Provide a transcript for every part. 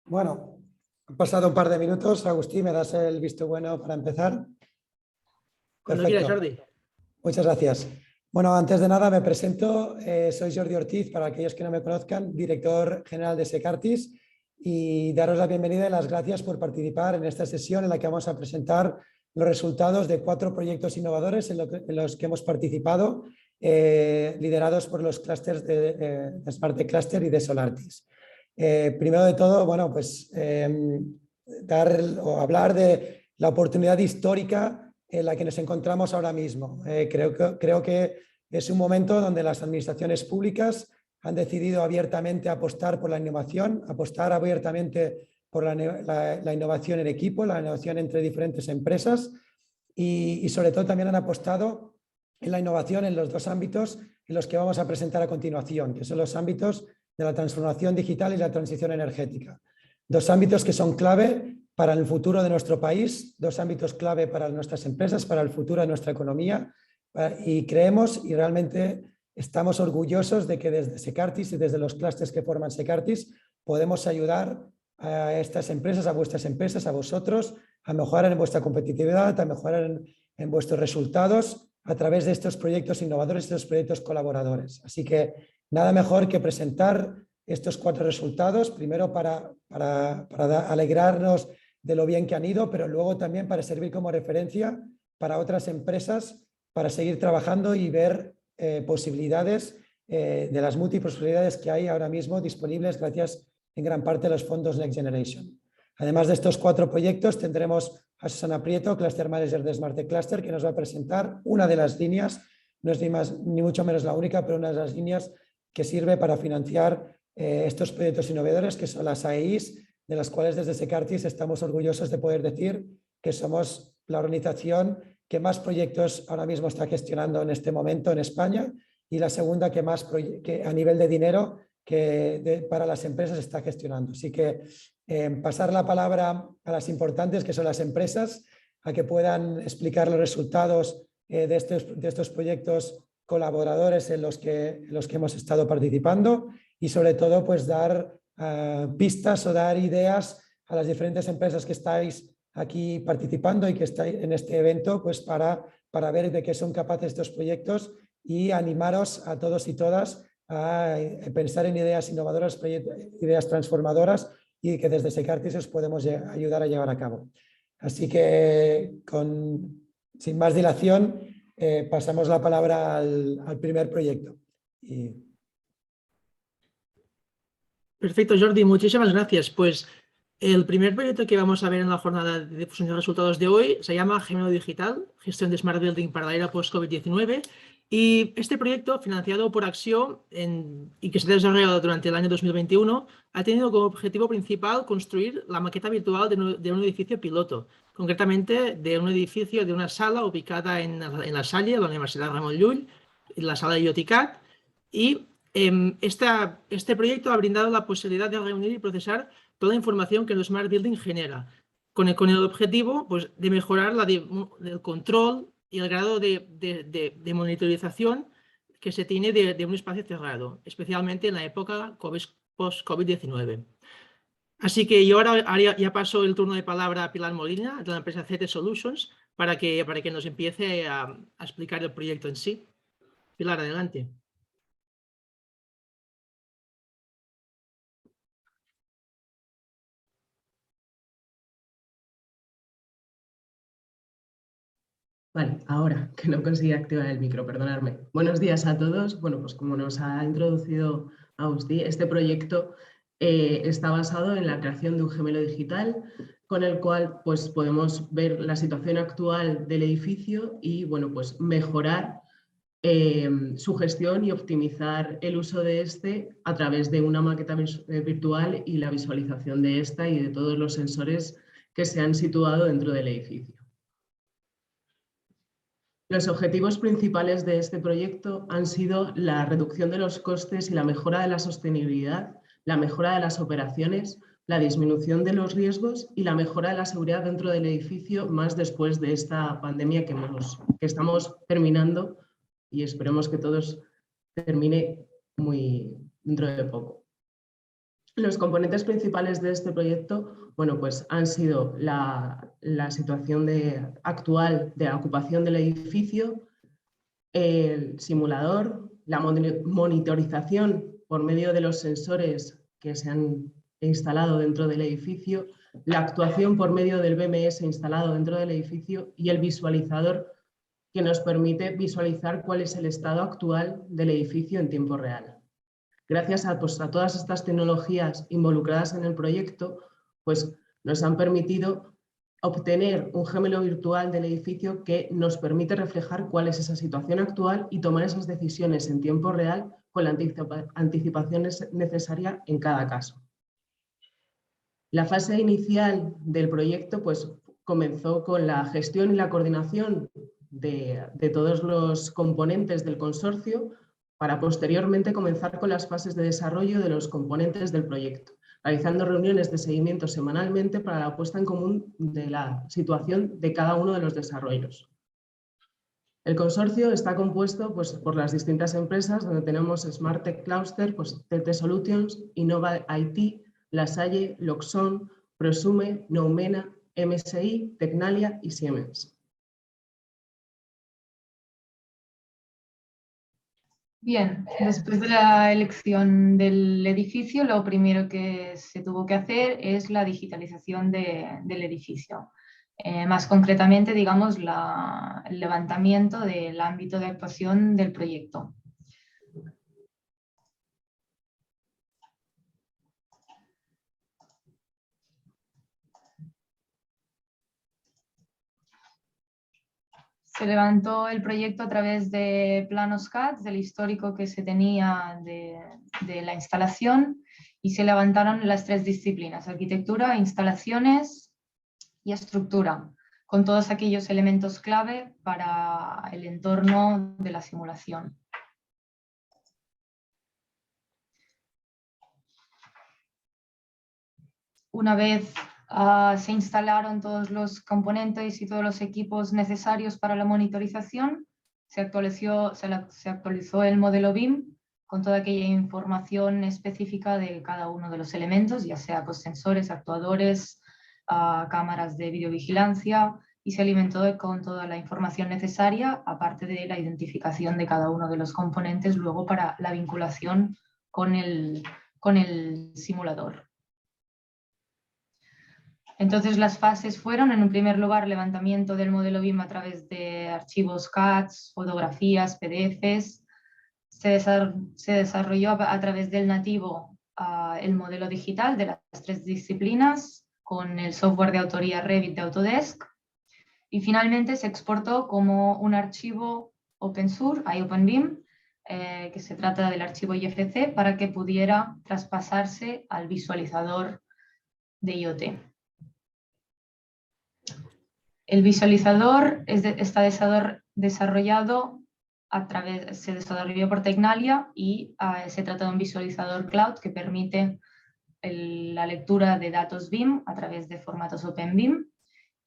Bueno, han pasado un par de minutos. Agustín, ¿me das el visto bueno para empezar? Cuando quieras, Perfecto. Jordi. Muchas gracias. Bueno, antes de nada me presento. Soy Jordi Ortiz, para aquellos que no me conozcan, director general de Secartis, y daros la bienvenida y las gracias por participar en esta sesión en la que vamos a presentar los resultados de 4 proyectos innovadores en los que hemos participado, liderados por los clústeres de Smart Tech Cluster y de Solartis. Primero de todo, bueno, pues hablar de la oportunidad histórica en la que nos encontramos ahora mismo. Creo que es un momento donde las administraciones públicas han decidido abiertamente apostar por la innovación, apostar abiertamente por la innovación en equipo, la innovación entre diferentes empresas y sobre todo también han apostado en la innovación en los 2 ámbitos en los que vamos a presentar a continuación, que son los ámbitos de la transformación digital y la transición energética. 2 ámbitos que son clave para el futuro de nuestro país, 2 ámbitos clave para nuestras empresas, para el futuro de nuestra economía, y creemos y realmente estamos orgullosos de que desde Secartis y desde los clústeres que forman Secartis podemos ayudar a estas empresas, a vuestras empresas, a vosotros, a mejorar en vuestra competitividad, a mejorar en vuestros resultados a través de estos proyectos innovadores, estos proyectos colaboradores. Así que nada mejor que presentar estos 4 resultados, primero para alegrarnos de lo bien que han ido, pero luego también para servir como referencia para otras empresas, para seguir trabajando y ver posibilidades de las múltiples posibilidades que hay ahora mismo disponibles gracias en gran parte a los fondos Next Generation. Además de estos 4 proyectos, tendremos a Susana Prieto, Cluster Manager de Smart Tech Cluster, que nos va a presentar una de las líneas, no es ni mucho menos la única, pero una de las líneas que sirve para financiar estos proyectos innovadores, que son las AEIs, de las cuales desde Secartis estamos orgullosos de poder decir que somos la organización que más proyectos ahora mismo está gestionando en este momento en España y la segunda que más que a nivel de dinero para las empresas está gestionando. Así que pasar la palabra a las importantes, que son las empresas, a que puedan explicar los resultados de estos proyectos colaboradores en los que hemos estado participando y sobre todo pues dar pistas o dar ideas a las diferentes empresas que estáis aquí participando y que estáis en este evento pues para ver de qué son capaces estos proyectos y animaros a todos y todas a pensar en ideas innovadoras, ideas transformadoras y que desde Secartis os podemos ayudar a llevar a cabo. Así que sin más dilación pasamos la palabra al primer proyecto. Perfecto, Jordi, muchísimas gracias. Pues el primer proyecto que vamos a ver en la jornada de difusión de resultados de hoy se llama Gemelo Digital, gestión de Smart Building para la era post-COVID-19. Y este proyecto, financiado por Acció y que se ha desarrollado durante el año 2021, ha tenido como objetivo principal construir la maqueta virtual de un edificio piloto, concretamente de un edificio, de una sala ubicada en La Salle, la Universidad Ramon Llull, la sala de IoTCAD, y este proyecto ha brindado la posibilidad de reunir y procesar toda la información que el Smart Building genera, con el objetivo pues, de mejorar el control y el grado de monitorización que se tiene de un espacio cerrado, especialmente en la época post-COVID-19. Así que yo ahora ya paso el turno de palabra a Pilar Molina, de la empresa CT Solutions, para que nos empiece a explicar el proyecto en sí. Pilar, adelante. Vale, ahora que no conseguí activar el micro, perdonadme. Buenos días a todos. Bueno, pues como nos ha introducido Agustí, este proyecto está basado en la creación de un gemelo digital con el cual pues, podemos ver la situación actual del edificio y bueno, pues, mejorar su gestión y optimizar el uso de este a través de una maqueta virtual y la visualización de esta y de todos los sensores que se han situado dentro del edificio. Los objetivos principales de este proyecto han sido la reducción de los costes y la mejora de la sostenibilidad, la mejora de las operaciones, la disminución de los riesgos y la mejora de la seguridad dentro del edificio, más después de esta pandemia que estamos terminando y esperemos que todos termine muy dentro de poco. Los componentes principales de este proyecto, bueno, pues han sido la situación actual de la ocupación del edificio, el simulador, la monitorización por medio de los sensores que se han instalado dentro del edificio, la actuación por medio del BMS instalado dentro del edificio y el visualizador que nos permite visualizar cuál es el estado actual del edificio en tiempo real. Gracias a todas estas tecnologías involucradas en el proyecto, pues nos han permitido obtener un gemelo virtual del edificio que nos permite reflejar cuál es esa situación actual y tomar esas decisiones en tiempo real con la anticipación necesaria en cada caso. La fase inicial del proyecto pues, comenzó con la gestión y la coordinación de todos los componentes del consorcio para posteriormente comenzar con las fases de desarrollo de los componentes del proyecto, realizando reuniones de seguimiento semanalmente para la puesta en común de la situación de cada uno de los desarrollos. El consorcio está compuesto pues, por las distintas empresas donde tenemos Smart Tech Cluster, pues, TT Solutions, Innova IT, Lasalle, Loxon, Prosume, Noumena, MSI, Tecnalia y Siemens. Bien, después de la elección del edificio, lo primero que se tuvo que hacer es la digitalización del edificio. Más concretamente, digamos, el levantamiento del ámbito de actuación del proyecto. Se levantó el proyecto a través de planos CAD, del histórico que se tenía de la instalación, y se levantaron las tres disciplinas: arquitectura, instalaciones y estructura, con todos aquellos elementos clave para el entorno de la simulación. Una vez se instalaron todos los componentes y todos los equipos necesarios para la monitorización, se actualizó el modelo BIM con toda aquella información específica de cada uno de los elementos, ya sea pues, sensores, actuadores, cámaras de videovigilancia, y se alimentó con toda la información necesaria, aparte de la identificación de cada uno de los componentes luego para la vinculación con el simulador. Entonces las fases fueron, en un primer lugar, levantamiento del modelo BIM a través de archivos CAD, fotografías, PDFs. Se desarrolló a través del nativo el modelo digital de las tres disciplinas con el software de autoría Revit de Autodesk. Y finalmente se exportó como un archivo open source, iOpenBIM, que se trata del archivo IFC, para que pudiera traspasarse al visualizador de IoT. El visualizador está desarrollado se desarrolló por Tecnalia y se trata de un visualizador cloud que permite la lectura de datos BIM a través de formatos OpenBIM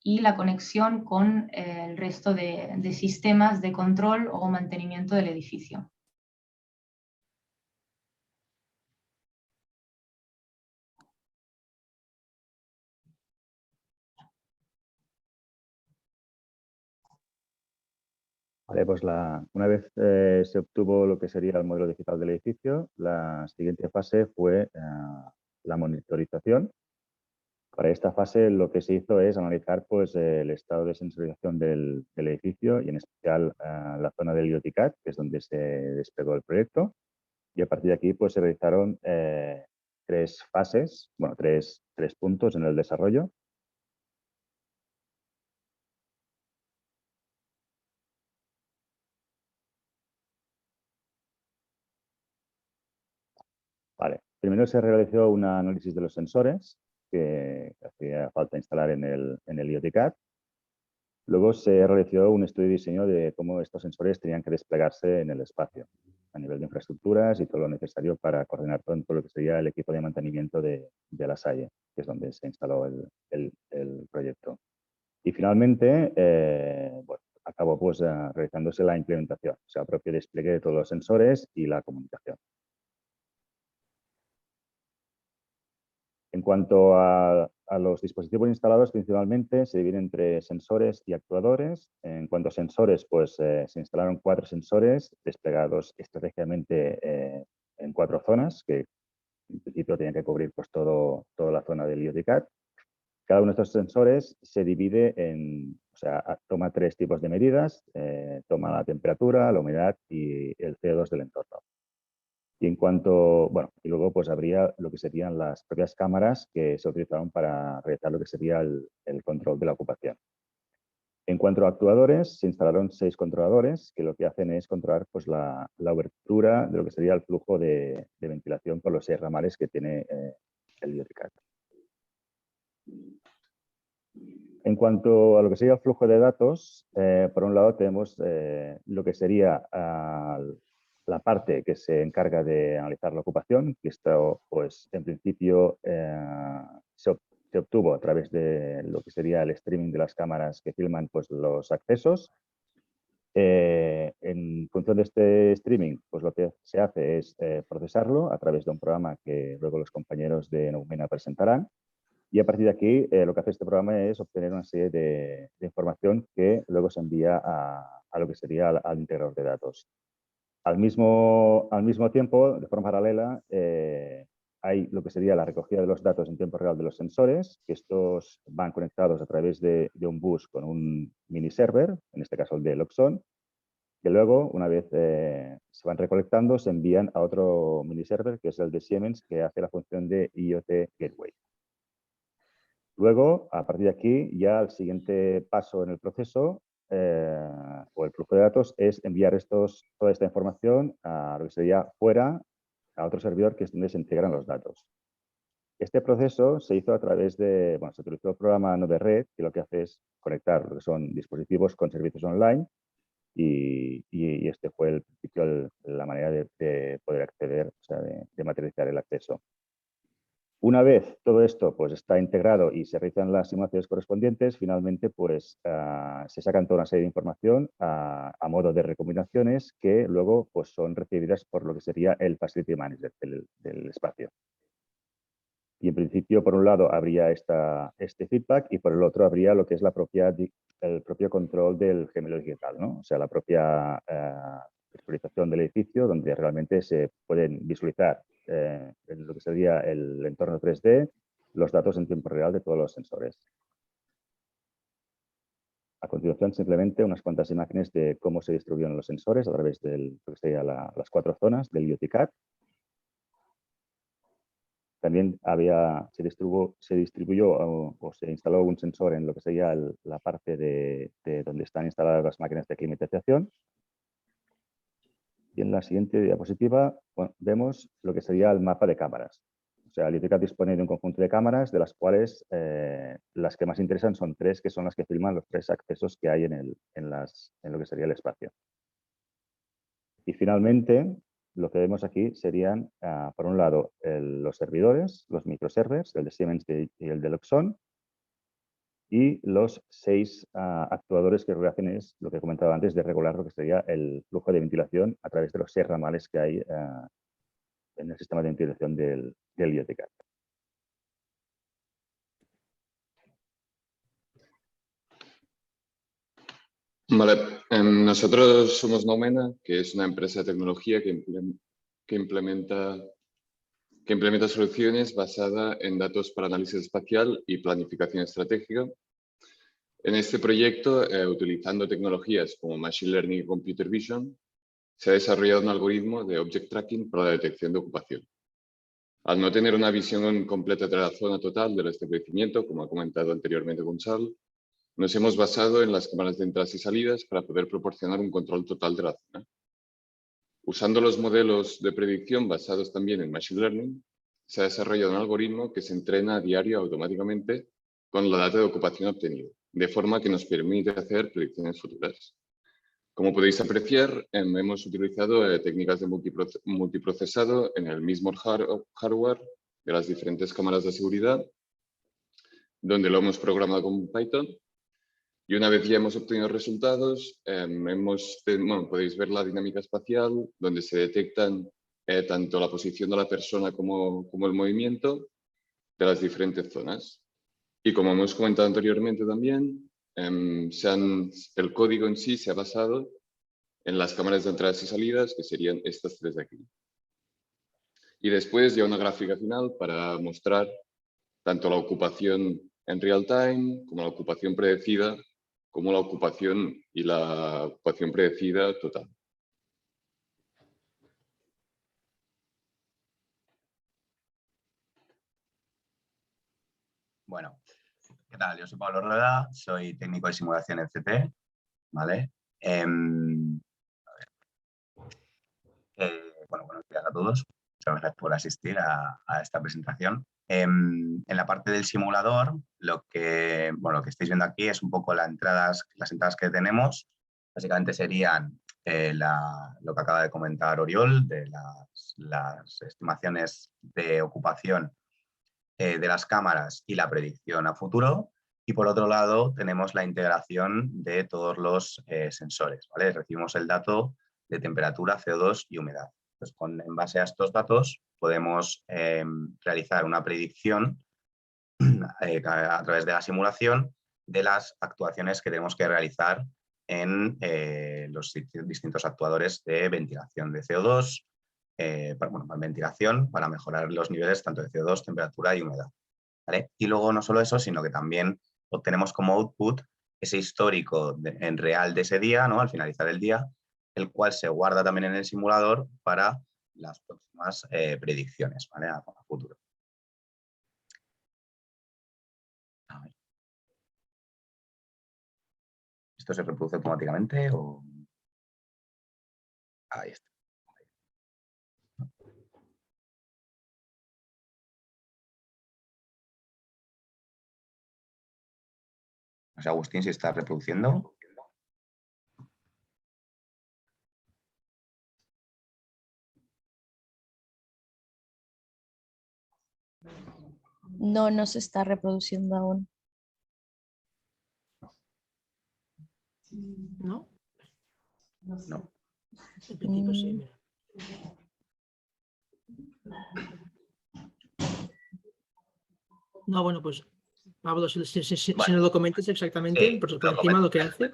y la conexión con el resto de sistemas de control o mantenimiento del edificio. Vale, pues una vez se obtuvo lo que sería el modelo digital del edificio, la siguiente fase fue la monitorización. Para esta fase lo que se hizo es analizar pues, el estado de sensorización del edificio y en especial la zona del IoT-CAD, que es donde se desplegó el proyecto. Y a partir de aquí pues, se realizaron tres fases, bueno, tres puntos en el desarrollo. Vale. Primero se realizó un análisis de los sensores que hacía falta instalar en el IoT-CAD. Luego se realizó un estudio de diseño de cómo estos sensores tenían que desplegarse en el espacio, a nivel de infraestructuras y todo lo necesario para coordinar todo lo que sería el equipo de mantenimiento de Lasalle, que es donde se instaló el proyecto. Y finalmente, bueno, acabó pues, realizándose la implementación, o sea, el propio despliegue de todos los sensores y la comunicación. En cuanto a los dispositivos instalados, principalmente se dividen entre sensores y actuadores. En cuanto a sensores, pues se instalaron 4 sensores desplegados estratégicamente en 4 zonas, que en principio tenían que cubrir pues, toda la zona del IoT-CAT. Cada uno de estos sensores se divide en, o sea, toma 3 tipos de medidas, toma la temperatura, la humedad y el CO2 del entorno. Y en cuanto, bueno, y luego pues habría lo que serían las propias cámaras que se utilizaron para realizar lo que sería el control de la ocupación. En cuanto a actuadores, se instalaron 6 controladores que lo que hacen es controlar pues, la abertura de lo que sería el flujo de ventilación por los 6 ramales que tiene el IoT-CAT. En cuanto a lo que sería el flujo de datos, por un lado tenemos lo que sería la parte que se encarga de analizar la ocupación, que esto pues, en principio se obtuvo a través de lo que sería el streaming de las cámaras que filman pues, los accesos. En función de este streaming, pues lo que se hace es procesarlo a través de un programa que luego los compañeros de Neumena presentarán. Y a partir de aquí, lo que hace este programa es obtener una serie de información que luego se envía a lo que sería al integrador de datos. Al mismo tiempo, de forma paralela, hay lo que sería la recogida de los datos en tiempo real de los sensores, que estos van conectados a través de un bus con un mini server, en este caso el de Loxon, que luego, una vez se van recolectando, se envían a otro mini server, que es el de Siemens, que hace la función de IoT Gateway. Luego, a partir de aquí, ya el siguiente paso en el proceso o el flujo de datos es enviar toda esta información a lo que sería fuera, a otro servidor que es donde se integran los datos. Este proceso se hizo a través de, bueno, se utilizó el programa Node Red, que lo que hace es conectar lo que son dispositivos con servicios online y este fue el principio, la manera de poder acceder, o sea, de materializar el acceso. Una vez todo esto pues, está integrado y se realizan las simulaciones correspondientes, finalmente pues, se sacan toda una serie de información a modo de recombinaciones que luego pues, son recibidas por lo que sería el Facility Manager del espacio. Y en principio, por un lado, habría este feedback y por el otro habría lo que es el propio control del gemelo digital, ¿no? O sea, la propia visualización del edificio donde realmente se pueden visualizar en lo que sería el entorno 3D, los datos en tiempo real de todos los sensores. A continuación, simplemente unas cuantas imágenes de cómo se distribuyen los sensores a través de lo que sería las 4 zonas del IoT-CAT. También se distribuyó o se instaló un sensor en lo que sería la parte de donde están instaladas las máquinas de climatización. Y en la siguiente diapositiva bueno, vemos lo que sería el mapa de cámaras. O sea, el IoT-CAT dispone de un conjunto de cámaras, de las cuales las que más interesan son 3, que son las que filman los 3 accesos que hay en lo que sería el espacio. Y finalmente, lo que vemos aquí serían, por un lado, los servidores, los microservers, el de Siemens y el de Loxon, y los 6 actuadores que lo que hacen es, lo que comentaba antes, de regular lo que sería el flujo de ventilación a través de los 6 ramales que hay en el sistema de ventilación del IoT-CAT. Vale, nosotros somos Neumena, que es una empresa de tecnología que implementa soluciones basadas en datos para análisis espacial y planificación estratégica. En este proyecto, utilizando tecnologías como Machine Learning y Computer Vision, se ha desarrollado un algoritmo de Object Tracking para la detección de ocupación. Al no tener una visión completa de la zona total del establecimiento, como ha comentado anteriormente Gonzalo, nos hemos basado en las cámaras de entradas y salidas para poder proporcionar un control total de la zona. Usando los modelos de predicción basados también en Machine Learning, se ha desarrollado un algoritmo que se entrena a diario automáticamente con la data de ocupación obtenida, de forma que nos permite hacer predicciones futuras. Como podéis apreciar, hemos utilizado técnicas de multiprocesado en el mismo hardware de las diferentes cámaras de seguridad, donde lo hemos programado con Python. Y una vez ya hemos obtenido resultados, podéis ver la dinámica espacial, donde se detectan tanto la posición de la persona como el movimiento, de las diferentes zonas. Y como hemos comentado anteriormente también, el código en sí se ha basado en las cámaras de entradas y salidas, que serían estas tres de aquí. Y después ya una gráfica final para mostrar tanto la ocupación en real time, como la ocupación predecida, como la ocupación y la ocupación predecida total. Bueno, ¿qué tal? Yo soy Pablo Rueda, soy técnico de simulación en CT, ¿vale? Bueno, buenos días a todos. Muchas gracias por asistir a esta presentación. En la parte del simulador, lo que estáis viendo aquí es un poco las entradas que tenemos. Básicamente serían lo que acaba de comentar Oriol, de las estimaciones de ocupación de las cámaras y la predicción a futuro. Y por otro lado tenemos la integración de todos los sensores, ¿vale? Recibimos el dato de temperatura, CO2 y humedad. Pues en base a estos datos podemos realizar una predicción a través de la simulación de las actuaciones que tenemos que realizar en los distintos actuadores de ventilación de CO2, para ventilación, para mejorar los niveles tanto de CO2, temperatura y humedad, ¿vale? Y luego no solo eso, sino que también obtenemos como output ese histórico en real de ese día, ¿no? Al finalizar el día, el cual se guarda también en el simulador para las próximas predicciones, ¿vale? A futuro. A ver. ¿Esto se reproduce automáticamente o...? Ahí está. No sé, Agustín, si está reproduciendo. No, no se está reproduciendo aún. ¿No? No. En principio sí, mira. No, bueno, pues Pablo, si nos lo comentas exactamente, Sí, por encima lo que hace.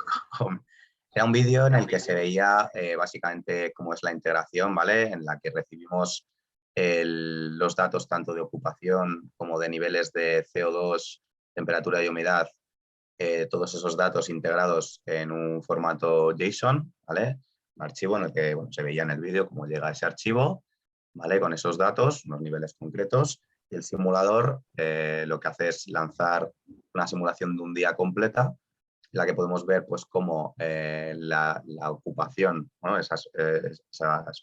Era un vídeo en el que se veía básicamente cómo es la integración, ¿vale? En la que recibimos los datos tanto de ocupación como de niveles de CO2, temperatura y humedad, todos esos datos integrados en un formato JSON, ¿vale? Un archivo en el que se veía en el vídeo cómo llega ese archivo, ¿vale? Con esos datos, unos niveles concretos, y el simulador lo que hace es lanzar una simulación de un día completa, en la que podemos ver pues cómo la ocupación, ¿no? esas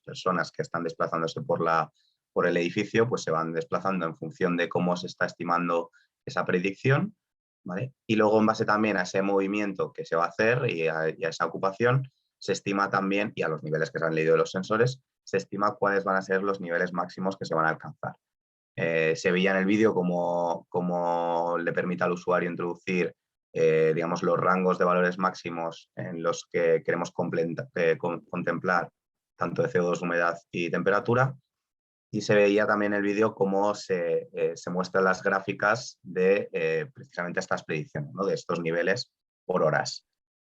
personas que están desplazándose por el edificio, pues se van desplazando en función de cómo se está estimando esa predicción, ¿vale? Y luego en base también a ese movimiento que se va a hacer y a esa ocupación, se estima también, y a los niveles que se han leído de los sensores, se estima cuáles van a ser los niveles máximos que se van a alcanzar. Se veía en el vídeo cómo le permite al usuario introducir digamos, los rangos de valores máximos en los que queremos contemplar tanto de CO2, humedad y temperatura. Y se veía también en el vídeo cómo se muestran las gráficas de precisamente estas predicciones, ¿no? De estos niveles por horas.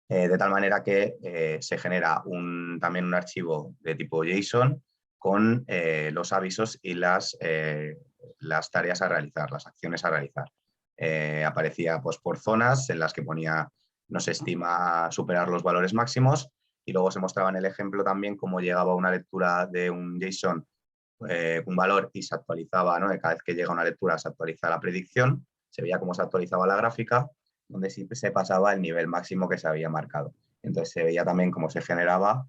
De tal manera que se genera también un archivo de tipo JSON con los avisos y las tareas a realizar, las acciones a realizar. Aparecía pues, por zonas en las que ponía no se estima superar los valores máximos, y luego se mostraba en el ejemplo también cómo llegaba una lectura de un JSON, un valor, y se actualizaba, ¿no? Cada vez que llega una lectura se actualiza la predicción, se veía cómo se actualizaba la gráfica, donde sí se pasaba el nivel máximo que se había marcado. Entonces se veía también cómo se generaba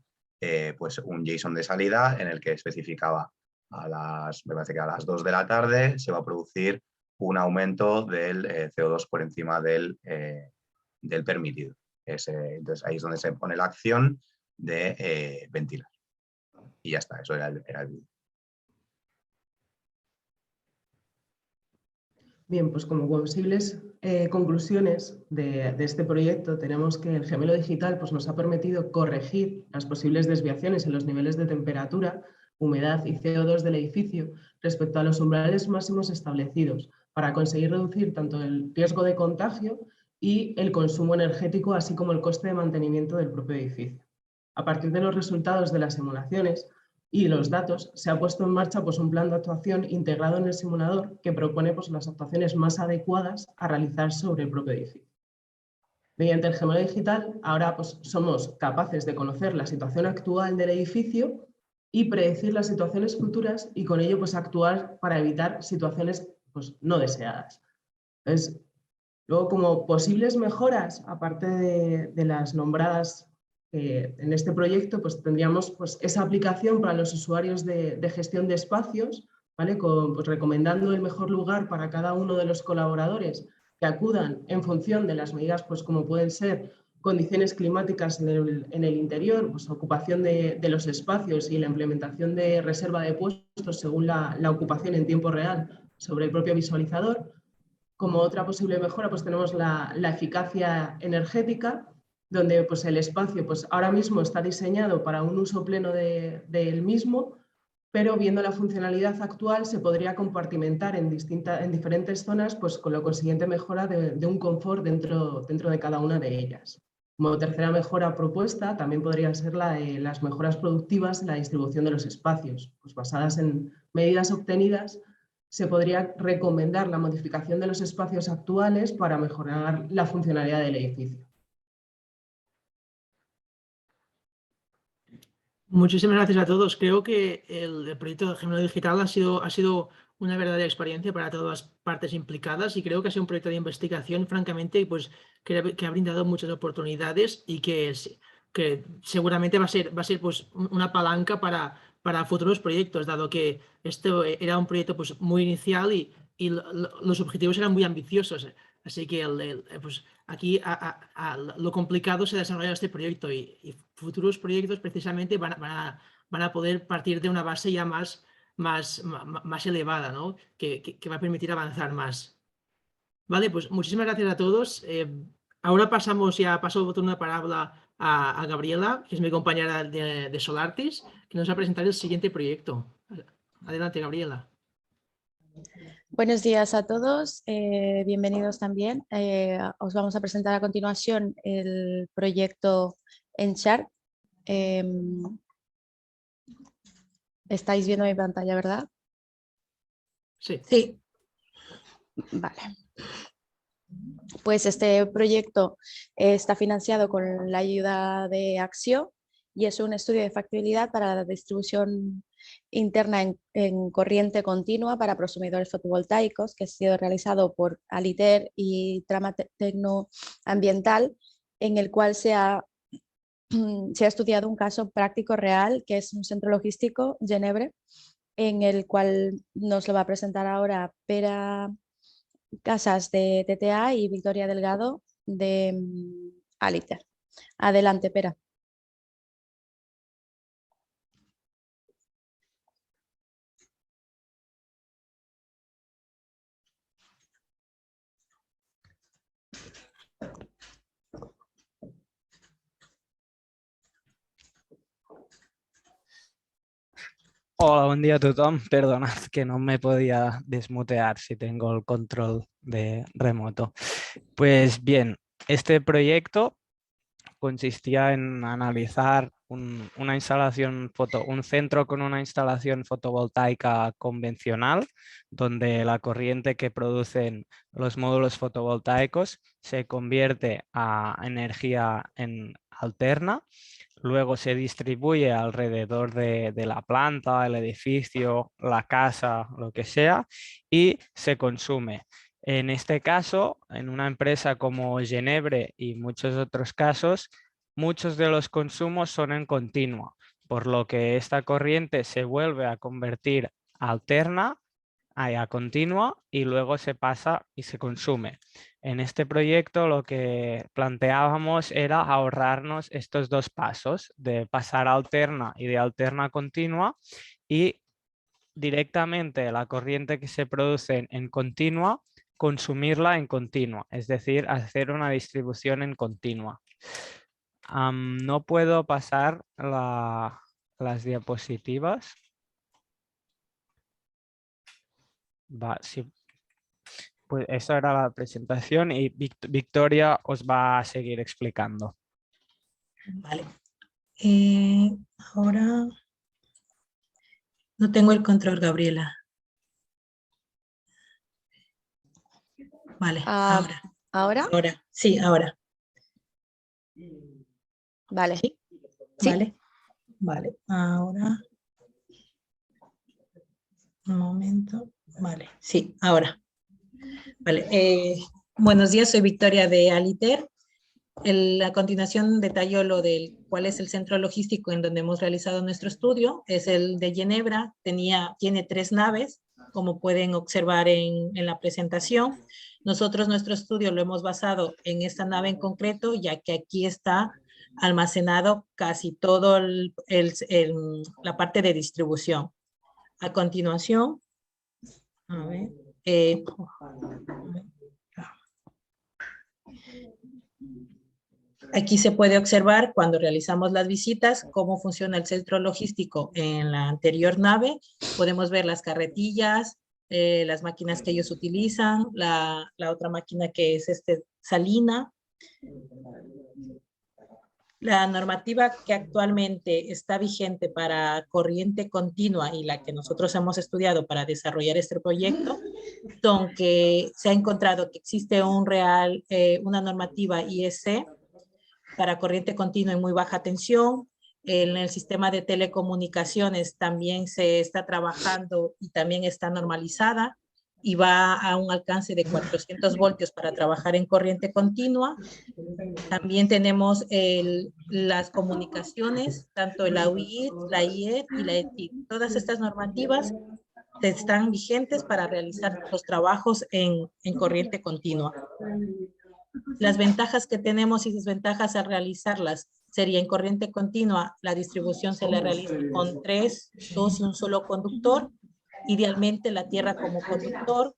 pues un JSON de salida en el que especificaba me parece que a las 2 de la tarde se va a producir un aumento del CO2 por encima del permitido. Entonces ahí es donde se pone la acción de ventilar. Y ya está, eso era el vídeo. Bien, pues como posibles conclusiones de este proyecto, tenemos que el gemelo digital pues, nos ha permitido corregir las posibles desviaciones en los niveles de temperatura, humedad y CO2 del edificio respecto a los umbrales máximos establecidos para conseguir reducir tanto el riesgo de contagio y el consumo energético, así como el coste de mantenimiento del propio edificio. A partir de los resultados de las simulaciones y los datos, se ha puesto en marcha pues, un plan de actuación integrado en el simulador que propone pues, las actuaciones más adecuadas a realizar sobre el propio edificio. Mediante el gemelo digital, ahora pues, somos capaces de conocer la situación actual del edificio y predecir las situaciones futuras y con ello pues, actuar para evitar situaciones pues, no deseadas. Entonces, luego, como posibles mejoras, aparte de las nombradas en este proyecto, pues tendríamos pues, esa aplicación para los usuarios de gestión de espacios, ¿vale? Pues, recomendando el mejor lugar para cada uno de los colaboradores que acudan en función de las medidas, pues como pueden ser condiciones climáticas en el interior, pues, ocupación de los espacios y la implementación de reserva de puestos según la ocupación en tiempo real sobre el propio visualizador. Como otra posible mejora, pues tenemos la eficacia energética, donde pues, el espacio pues, ahora mismo está diseñado para un uso pleno del mismo, pero viendo la funcionalidad actual se podría compartimentar en diferentes zonas, pues, con la consiguiente mejora de un confort dentro de cada una de ellas. Como tercera mejora propuesta, también podría ser la de las mejoras productivas en la distribución de los espacios, pues, basadas en medidas obtenidas. Se podría recomendar la modificación de los espacios actuales para mejorar la funcionalidad del edificio. Muchísimas gracias a todos. Creo que el proyecto de Gemelo Digital ha sido una verdadera experiencia para todas las partes implicadas y creo que ha sido un proyecto de investigación, francamente, pues, que ha brindado muchas oportunidades y que seguramente va a ser pues, una palanca para futuros proyectos, dado que esto era un proyecto pues, muy inicial y los objetivos eran muy ambiciosos. Así que pues, aquí lo complicado se ha desarrollado este proyecto y futuros proyectos precisamente van a poder partir de una base ya más elevada, ¿no? que va a permitir avanzar más. Vale, pues muchísimas gracias a todos. Ahora paso una palabra a Gabriela, que es mi compañera de Solartis, que nos va a presentar el siguiente proyecto. Adelante, Gabriela. Buenos días a todos, bienvenidos también. Os vamos a presentar a continuación el proyecto EnChark. Estáis viendo mi pantalla, ¿verdad? Sí. Sí. Vale. Pues este proyecto está financiado con la ayuda de Axio y es un estudio de factibilidad para la distribución interna en corriente continua para prosumidores fotovoltaicos, que ha sido realizado por Aliter y Trama Tecnoambiental, en el cual se ha estudiado un caso práctico real, que es un centro logístico, Genebre, en el cual nos lo va a presentar ahora Pera Casas de TTA y Victoria Delgado de Aliter. Adelante, Pera. Hola, bon dia a tothom. Perdonad que no me podía desmutear si tengo el control de remoto. Pues bien, este proyecto consistía en analizar un centro con una instalación fotovoltaica convencional, donde la corriente que producen los módulos fotovoltaicos se convierte a energía alterna. Luego se distribuye alrededor de la planta, el edificio, la casa, lo que sea, y se consume. En este caso, en una empresa como Genebre y muchos otros casos, muchos de los consumos son en continua, por lo que esta corriente se vuelve a convertir alterna a continua y luego se pasa y se consume. En este proyecto lo que planteábamos era ahorrarnos estos dos pasos de pasar a alterna y de alterna a continua y directamente la corriente que se produce en continua, consumirla en continua, es decir, hacer una distribución en continua. No puedo pasar las diapositivas. Va, sí. pues esa era la presentación y Victoria os va a seguir explicando. Vale. Ahora no tengo el control, Gabriela. Vale, ahora. ¿Ahora? Ahora, sí, ahora. Vale. ¿Sí? Sí. Vale. Vale, ahora. Un momento. Vale, sí, ahora. Vale. Buenos días, soy Victoria de Aliter. A continuación detallo lo del cuál es el centro logístico en donde hemos realizado nuestro estudio. Es el de Ginebra, tiene 3 naves, como pueden observar en la presentación. Nosotros nuestro estudio lo hemos basado en esta nave en concreto, ya que aquí está almacenado casi todo la parte de distribución. A continuación, a ver, aquí se puede observar cuando realizamos las visitas cómo funciona el centro logístico en la anterior nave. Podemos ver las carretillas, las máquinas que ellos utilizan, la otra máquina que es Salina. La normativa que actualmente está vigente para corriente continua y la que nosotros hemos estudiado para desarrollar este proyecto, son que se ha encontrado que existe una normativa IEC para corriente continua y muy baja tensión. En el sistema de telecomunicaciones también se está trabajando y también está normalizada y va a un alcance de 400 voltios para trabajar en corriente continua. También tenemos las comunicaciones, tanto la UIT, la IET y la ETIC. Todas estas normativas están vigentes para realizar los trabajos en corriente continua. Las ventajas que tenemos y desventajas al realizarlas sería en corriente continua, la distribución se le realiza con 3, 2 y un solo conductor. Idealmente la tierra como conductor.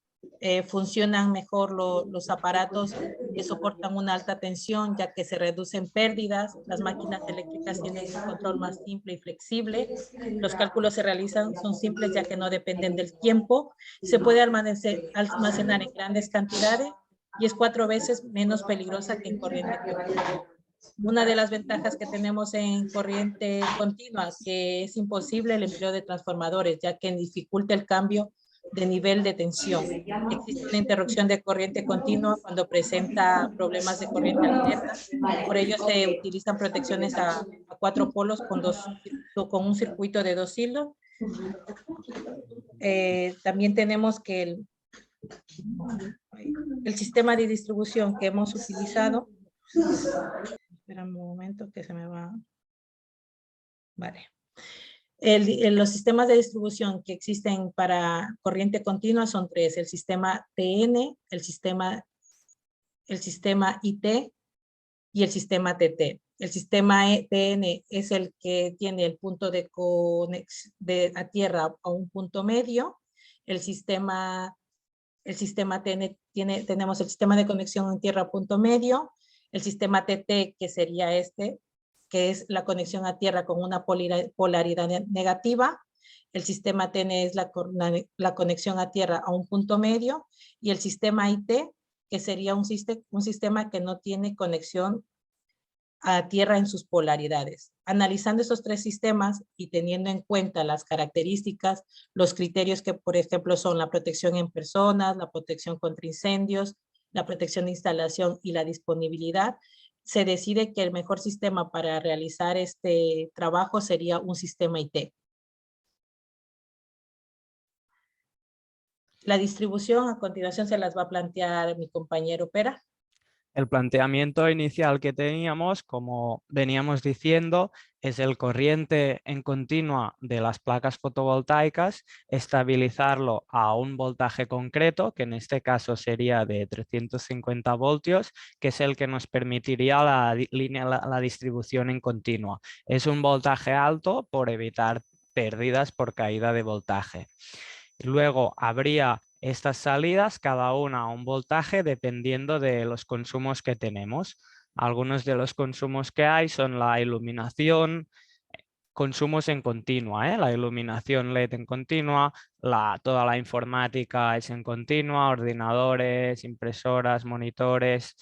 Funcionan mejor los aparatos que soportan una alta tensión, ya que se reducen pérdidas. Las máquinas eléctricas tienen un control más simple y flexible. Los cálculos se realizan, son simples, ya que no dependen del tiempo. Se puede almacenar en grandes cantidades y es 4 veces menos peligrosa que en corriente continua. Una de las ventajas que tenemos en corriente continua, que es imposible el empleo de transformadores, ya que dificulta el cambio de nivel de tensión. Existe una interrupción de corriente continua cuando presenta problemas de corriente alterna. Por ello se utilizan protecciones a 4 polos con un circuito de 2 hilos. También tenemos que el sistema de distribución que hemos utilizado. Espera un momento que se me va. Vale. Los sistemas de distribución que existen para corriente continua son 3. El sistema TN, el sistema IT y el sistema TT. El sistema TN es el que tiene el punto de conexión a tierra a un punto medio. El sistema TN tenemos el sistema de conexión en tierra a punto medio. El sistema TT, que sería que es la conexión a tierra con una polaridad negativa. El sistema TN es la conexión a tierra a un punto medio. Y el sistema IT, que sería un sistema que no tiene conexión a tierra en sus polaridades. Analizando esos 3 sistemas y teniendo en cuenta las características, los criterios que, por ejemplo, son la protección en personas, la protección contra incendios, la protección de instalación y la disponibilidad, se decide que el mejor sistema para realizar este trabajo sería un sistema IT. La distribución a continuación se las va a plantear mi compañero Pera. El planteamiento inicial que teníamos, como veníamos diciendo, es el corriente en continua de las placas fotovoltaicas, estabilizarlo a un voltaje concreto, que en este caso sería de 350 voltios, que es el que nos permitiría la distribución en continua. Es un voltaje alto por evitar pérdidas por caída de voltaje. Luego habría estas salidas, cada una a un voltaje dependiendo de los consumos que tenemos. Algunos de los consumos que hay son la iluminación, consumos en continua, la iluminación LED en continua, toda la informática es en continua, ordenadores, impresoras, monitores.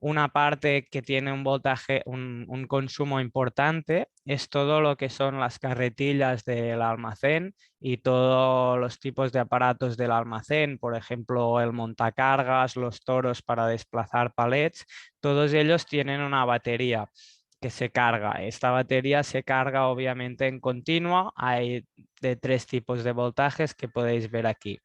Una parte que tiene un voltaje, un consumo importante es todo lo que son las carretillas del almacén y todos los tipos de aparatos del almacén, por ejemplo el montacargas, los toros para desplazar palets, todos ellos tienen una batería que se carga. Esta batería se carga obviamente en continua, hay de 3 tipos de voltajes que podéis ver aquí.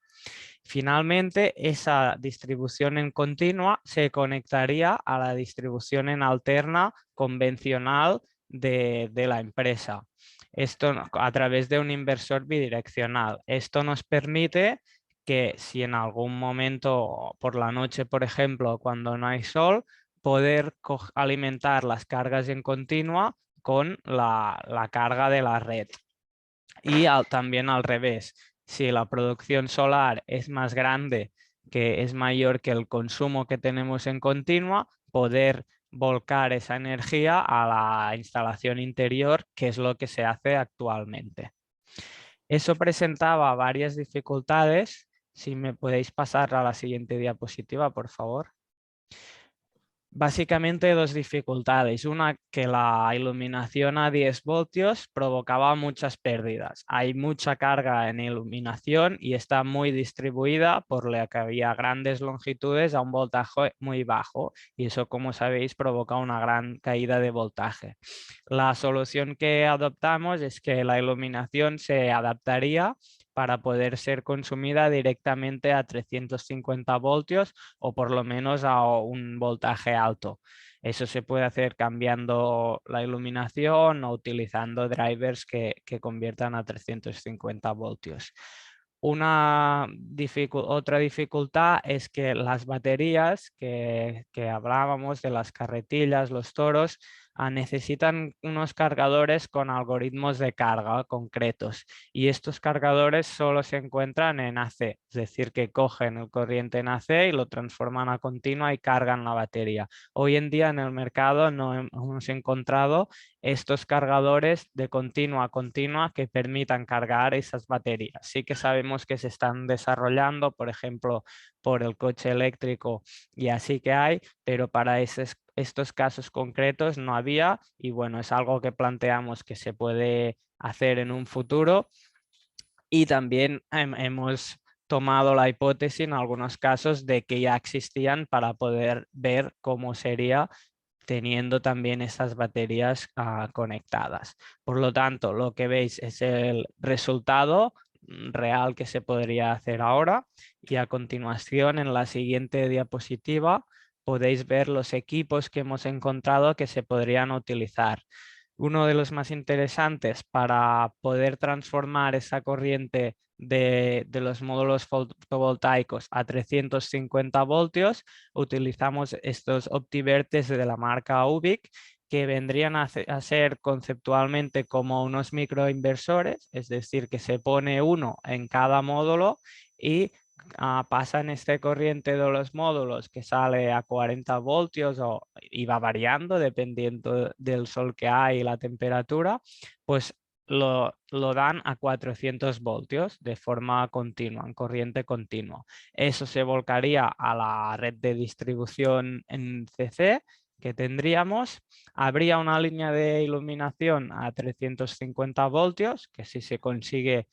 Finalmente, esa distribución en continua se conectaría a la distribución en alterna convencional de la empresa. Esto a través de un inversor bidireccional. Esto nos permite que si en algún momento por la noche, por ejemplo, cuando no hay sol, poder alimentar las cargas en continua con la carga de la red. Y también al revés, si la producción solar es más grande, que es mayor que el consumo que tenemos en continua, poder volcar esa energía a la instalación interior, que es lo que se hace actualmente. Eso presentaba varias dificultades. Si me podéis pasar a la siguiente diapositiva, por favor. Básicamente 2 dificultades. Una, que la iluminación a 10 voltios provocaba muchas pérdidas. Hay mucha carga en iluminación y está muy distribuida, por lo que había grandes longitudes a un voltaje muy bajo y eso, como sabéis, provoca una gran caída de voltaje. La solución que adoptamos es que la iluminación se adaptaría para poder ser consumida directamente a 350 voltios o por lo menos a un voltaje alto. Eso se puede hacer cambiando la iluminación o utilizando drivers que conviertan a 350 voltios. Otra dificultad es que las baterías que hablábamos de las carretillas, los toros, necesitan unos cargadores con algoritmos de carga concretos y estos cargadores solo se encuentran en AC, es decir, que cogen el corriente en AC y lo transforman a continua y cargan la batería. Hoy en día en el mercado no hemos encontrado estos cargadores de continua a continua que permitan cargar esas baterías. Sí que sabemos que se están desarrollando, por ejemplo, por el coche eléctrico y así que hay, pero para estos casos concretos no había y bueno, es algo que planteamos que se puede hacer en un futuro y también hemos tomado la hipótesis en algunos casos de que ya existían para poder ver cómo sería teniendo también esas baterías conectadas. Por lo tanto, lo que veis es el resultado real que se podría hacer ahora y a continuación en la siguiente diapositiva podéis ver los equipos que hemos encontrado que se podrían utilizar. Uno de los más interesantes para poder transformar esa corriente de los módulos fotovoltaicos a 350 voltios, utilizamos estos OptiVertes de la marca Ubic, que vendrían a ser conceptualmente como unos microinversores, es decir, que se pone uno en cada módulo y pasan este corriente de los módulos que sale a 40 voltios y va variando dependiendo del sol que hay y la temperatura, pues lo dan a 400 voltios de forma continua, en corriente continua. Eso se volcaría a la red de distribución en CC que tendríamos. Habría una línea de iluminación a 350 voltios, que si se consigue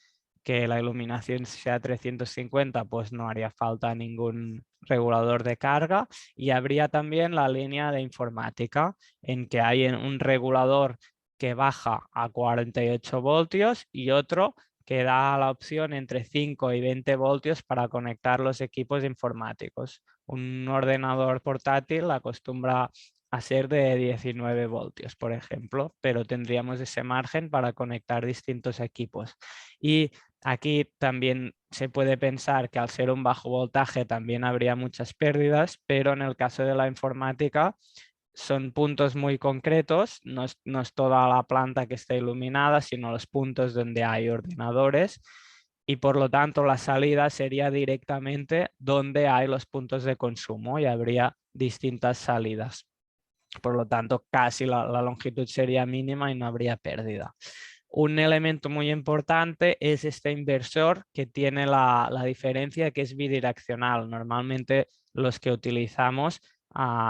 que la iluminación sea 350, pues no haría falta ningún regulador de carga y habría también la línea de informática en que hay un regulador que baja a 48 voltios y otro que da la opción entre 5 y 20 voltios para conectar los equipos informáticos. Un ordenador portátil acostumbra a ser de 19 voltios, por ejemplo, pero tendríamos ese margen para conectar distintos equipos. Y aquí también se puede pensar que al ser un bajo voltaje también habría muchas pérdidas, pero en el caso de la informática son puntos muy concretos, no es toda la planta que está iluminada, sino los puntos donde hay ordenadores y por lo tanto la salida sería directamente donde hay los puntos de consumo y habría distintas salidas. Por lo tanto, casi la longitud sería mínima y no habría pérdida. Un elemento muy importante es este inversor que tiene la diferencia que es bidireccional. Normalmente los que utilizamos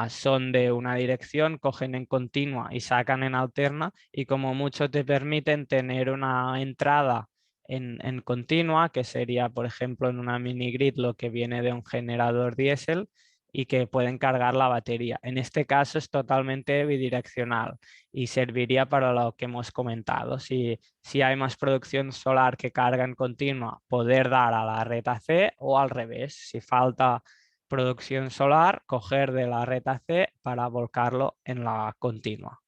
son de una dirección, cogen en continua y sacan en alterna, y como mucho te permiten tener una entrada en continua, que sería, por ejemplo, en una mini grid lo que viene de un generador diésel, y que pueden cargar la batería. En este caso es totalmente bidireccional y serviría para lo que hemos comentado. Si hay más producción solar que carga en continua, poder dar a la red AC, o al revés, si falta producción solar, coger de la red AC para volcarlo en la continua.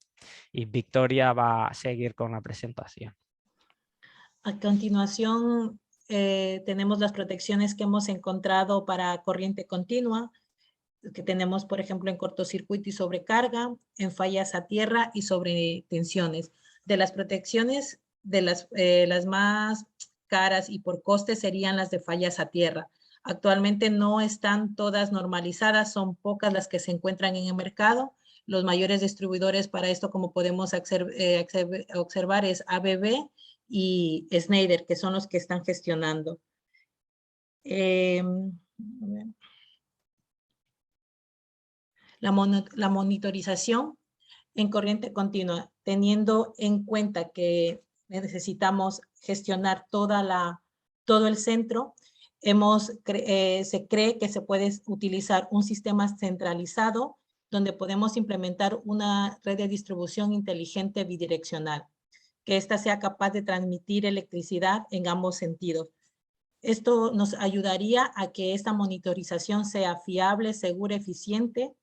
Y Victoria va a seguir con la presentación. A continuación, tenemos las protecciones que hemos encontrado para corriente continua, que tenemos, por ejemplo, en cortocircuito y sobrecarga, en fallas a tierra y sobre tensiones. De las protecciones, de las más caras y por coste serían las de fallas a tierra. Actualmente no están todas normalizadas, son pocas las que se encuentran en el mercado. Los mayores distribuidores para esto, como podemos observar, es ABB y Schneider, que son los que están gestionando. La monitorización en corriente continua, teniendo en cuenta que necesitamos gestionar todo el centro, se cree que se puede utilizar un sistema centralizado donde podemos implementar una red de distribución inteligente bidireccional, que ésta sea capaz de transmitir electricidad en ambos sentidos. Esto nos ayudaría a que esta monitorización sea fiable, segura, eficiente.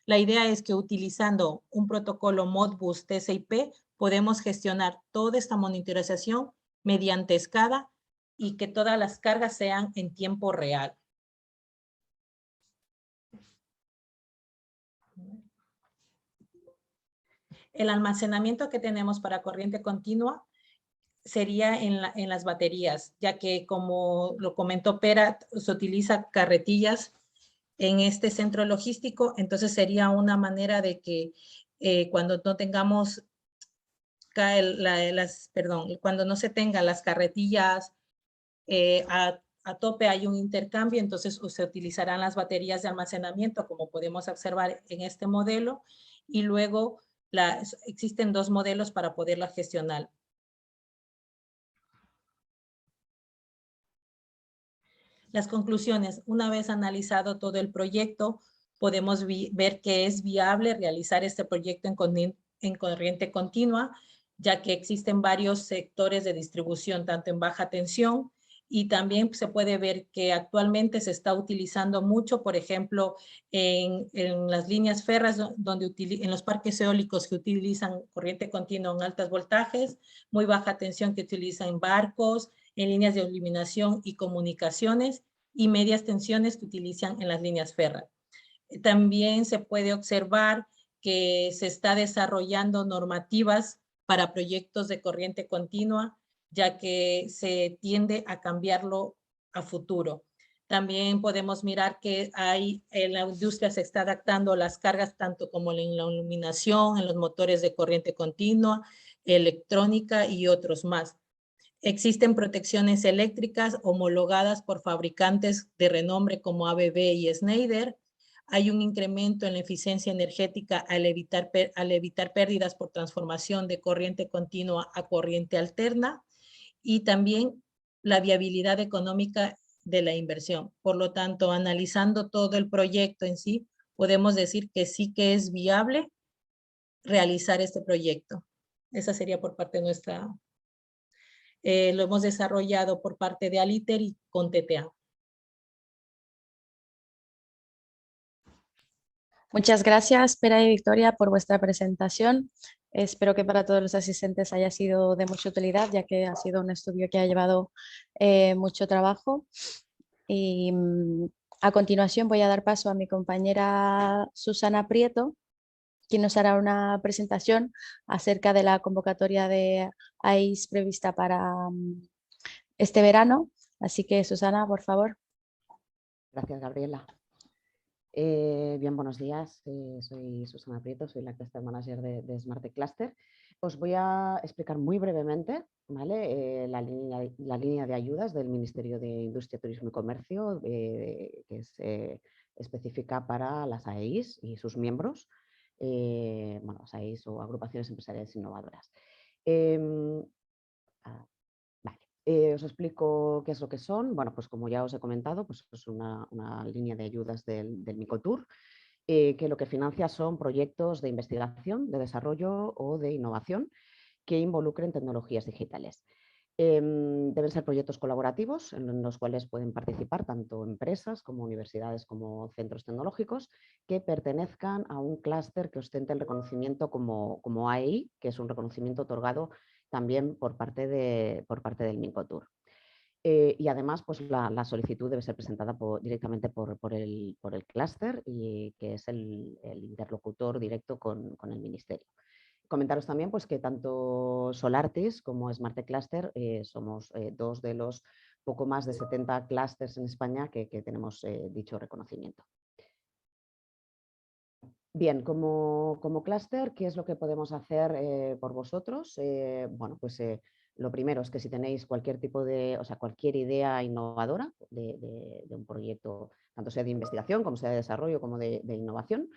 La idea es que utilizando un protocolo Modbus TCP podemos gestionar toda esta monitorización mediante SCADA y que todas las cargas sean en tiempo real. El almacenamiento que tenemos para corriente continua sería en las baterías, ya que como lo comentó Pera, se utiliza carretillas en este centro logístico, entonces sería una manera de que cuando no tengamos, cuando no se tengan las carretillas a tope, hay un intercambio, entonces se utilizarán las baterías de almacenamiento, como podemos observar en este modelo, y luego existen dos modelos para poderla gestionar. Las conclusiones: una vez analizado todo el proyecto, podemos ver que es viable realizar este proyecto en corriente continua, ya que existen varios sectores de distribución, tanto en baja tensión, y también se puede ver que actualmente se está utilizando mucho, por ejemplo, en las líneas férreas, en los parques eólicos que utilizan corriente continua en altos voltajes, muy baja tensión que utilizan en barcos, en líneas de iluminación y comunicaciones, y medias tensiones que utilizan en las líneas férreas. También se puede observar que se está desarrollando normativas para proyectos de corriente continua, ya que se tiende a cambiarlo a futuro. También podemos mirar que en la industria se está adaptando las cargas tanto como en la iluminación, en los motores de corriente continua, electrónica y otros más. Existen protecciones eléctricas homologadas por fabricantes de renombre como ABB y Schneider. Hay un incremento en la eficiencia energética al evitar pérdidas por transformación de corriente continua a corriente alterna, y también la viabilidad económica de la inversión. Por lo tanto, analizando todo el proyecto en sí, podemos decir que sí que es viable realizar este proyecto. Esa sería por parte nuestra. Lo hemos desarrollado por parte de Aliter y con TTA. Muchas gracias, Pera y Victoria, por vuestra presentación. Espero que para todos los asistentes haya sido de mucha utilidad, ya que ha sido un estudio que ha llevado mucho trabajo. Y a continuación voy a dar paso a mi compañera Susana Prieto, quien nos hará una presentación acerca de la convocatoria de AIS prevista para este verano. Así que, Susana, por favor. Gracias, Gabriela. Bien, buenos días. Soy Susana Prieto, soy la Cluster Manager de Smart Cluster. Os voy a explicar muy brevemente, ¿vale? La línea de ayudas del Ministerio de Industria, Turismo y Comercio, que es específica para las AEIs y sus miembros, bueno, las AEIs o agrupaciones empresariales innovadoras. Os explico qué es lo que son. Bueno, pues como ya os he comentado, pues es una línea de ayudas del Micotur, que lo que financia son proyectos de investigación, de desarrollo o de innovación que involucren tecnologías digitales. Deben ser proyectos colaborativos en los cuales pueden participar tanto empresas como universidades como centros tecnológicos que pertenezcan a un clúster que ostente el reconocimiento como AEI, que es un reconocimiento otorgado también por parte del Micotur. Y además, pues la solicitud debe ser presentada directamente por el clúster, y que es el interlocutor directo con el Ministerio. Comentaros también pues, que tanto Solartis como Smarte Cluster somos dos de los poco más de 70 clústeres en España que tenemos dicho reconocimiento. Bien, como clúster, ¿qué es lo que podemos hacer por vosotros? Bueno, pues lo primero es que si tenéis cualquier tipo de, o sea, cualquier idea innovadora de un proyecto, tanto sea de investigación, como sea de desarrollo, como de innovación,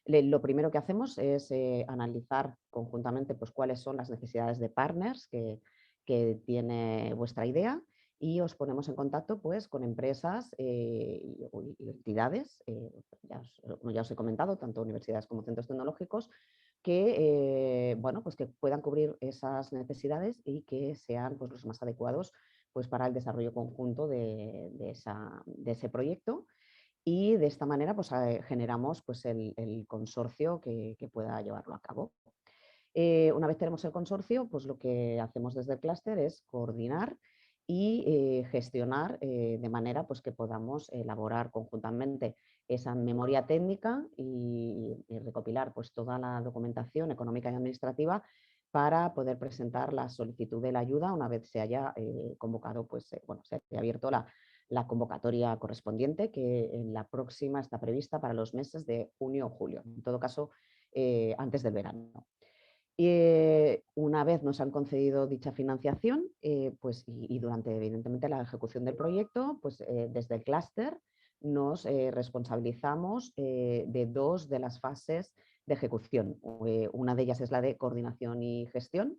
lo primero que hacemos es analizar conjuntamente pues, cuáles son las necesidades de partners que tiene vuestra idea, y os ponemos en contacto pues, con empresas y entidades, como ya os he comentado, tanto universidades como centros tecnológicos, que, bueno, pues que puedan cubrir esas necesidades y que sean pues, los más adecuados pues, para el desarrollo conjunto de ese proyecto. Y de esta manera pues, generamos pues, el consorcio que pueda llevarlo a cabo. Una vez tenemos el consorcio, pues lo que hacemos desde el clúster es coordinar y gestionar de manera pues, que podamos elaborar conjuntamente esa memoria técnica y recopilar pues, toda la documentación económica y administrativa para poder presentar la solicitud de la ayuda una vez se haya convocado, pues, bueno, se haya abierto la convocatoria correspondiente, que en la próxima está prevista para los meses de junio o julio, en todo caso antes del verano. Una vez nos han concedido dicha financiación, pues, y durante evidentemente la ejecución del proyecto, pues desde el clúster nos responsabilizamos de dos de las fases de ejecución. Una de ellas es la de coordinación y gestión,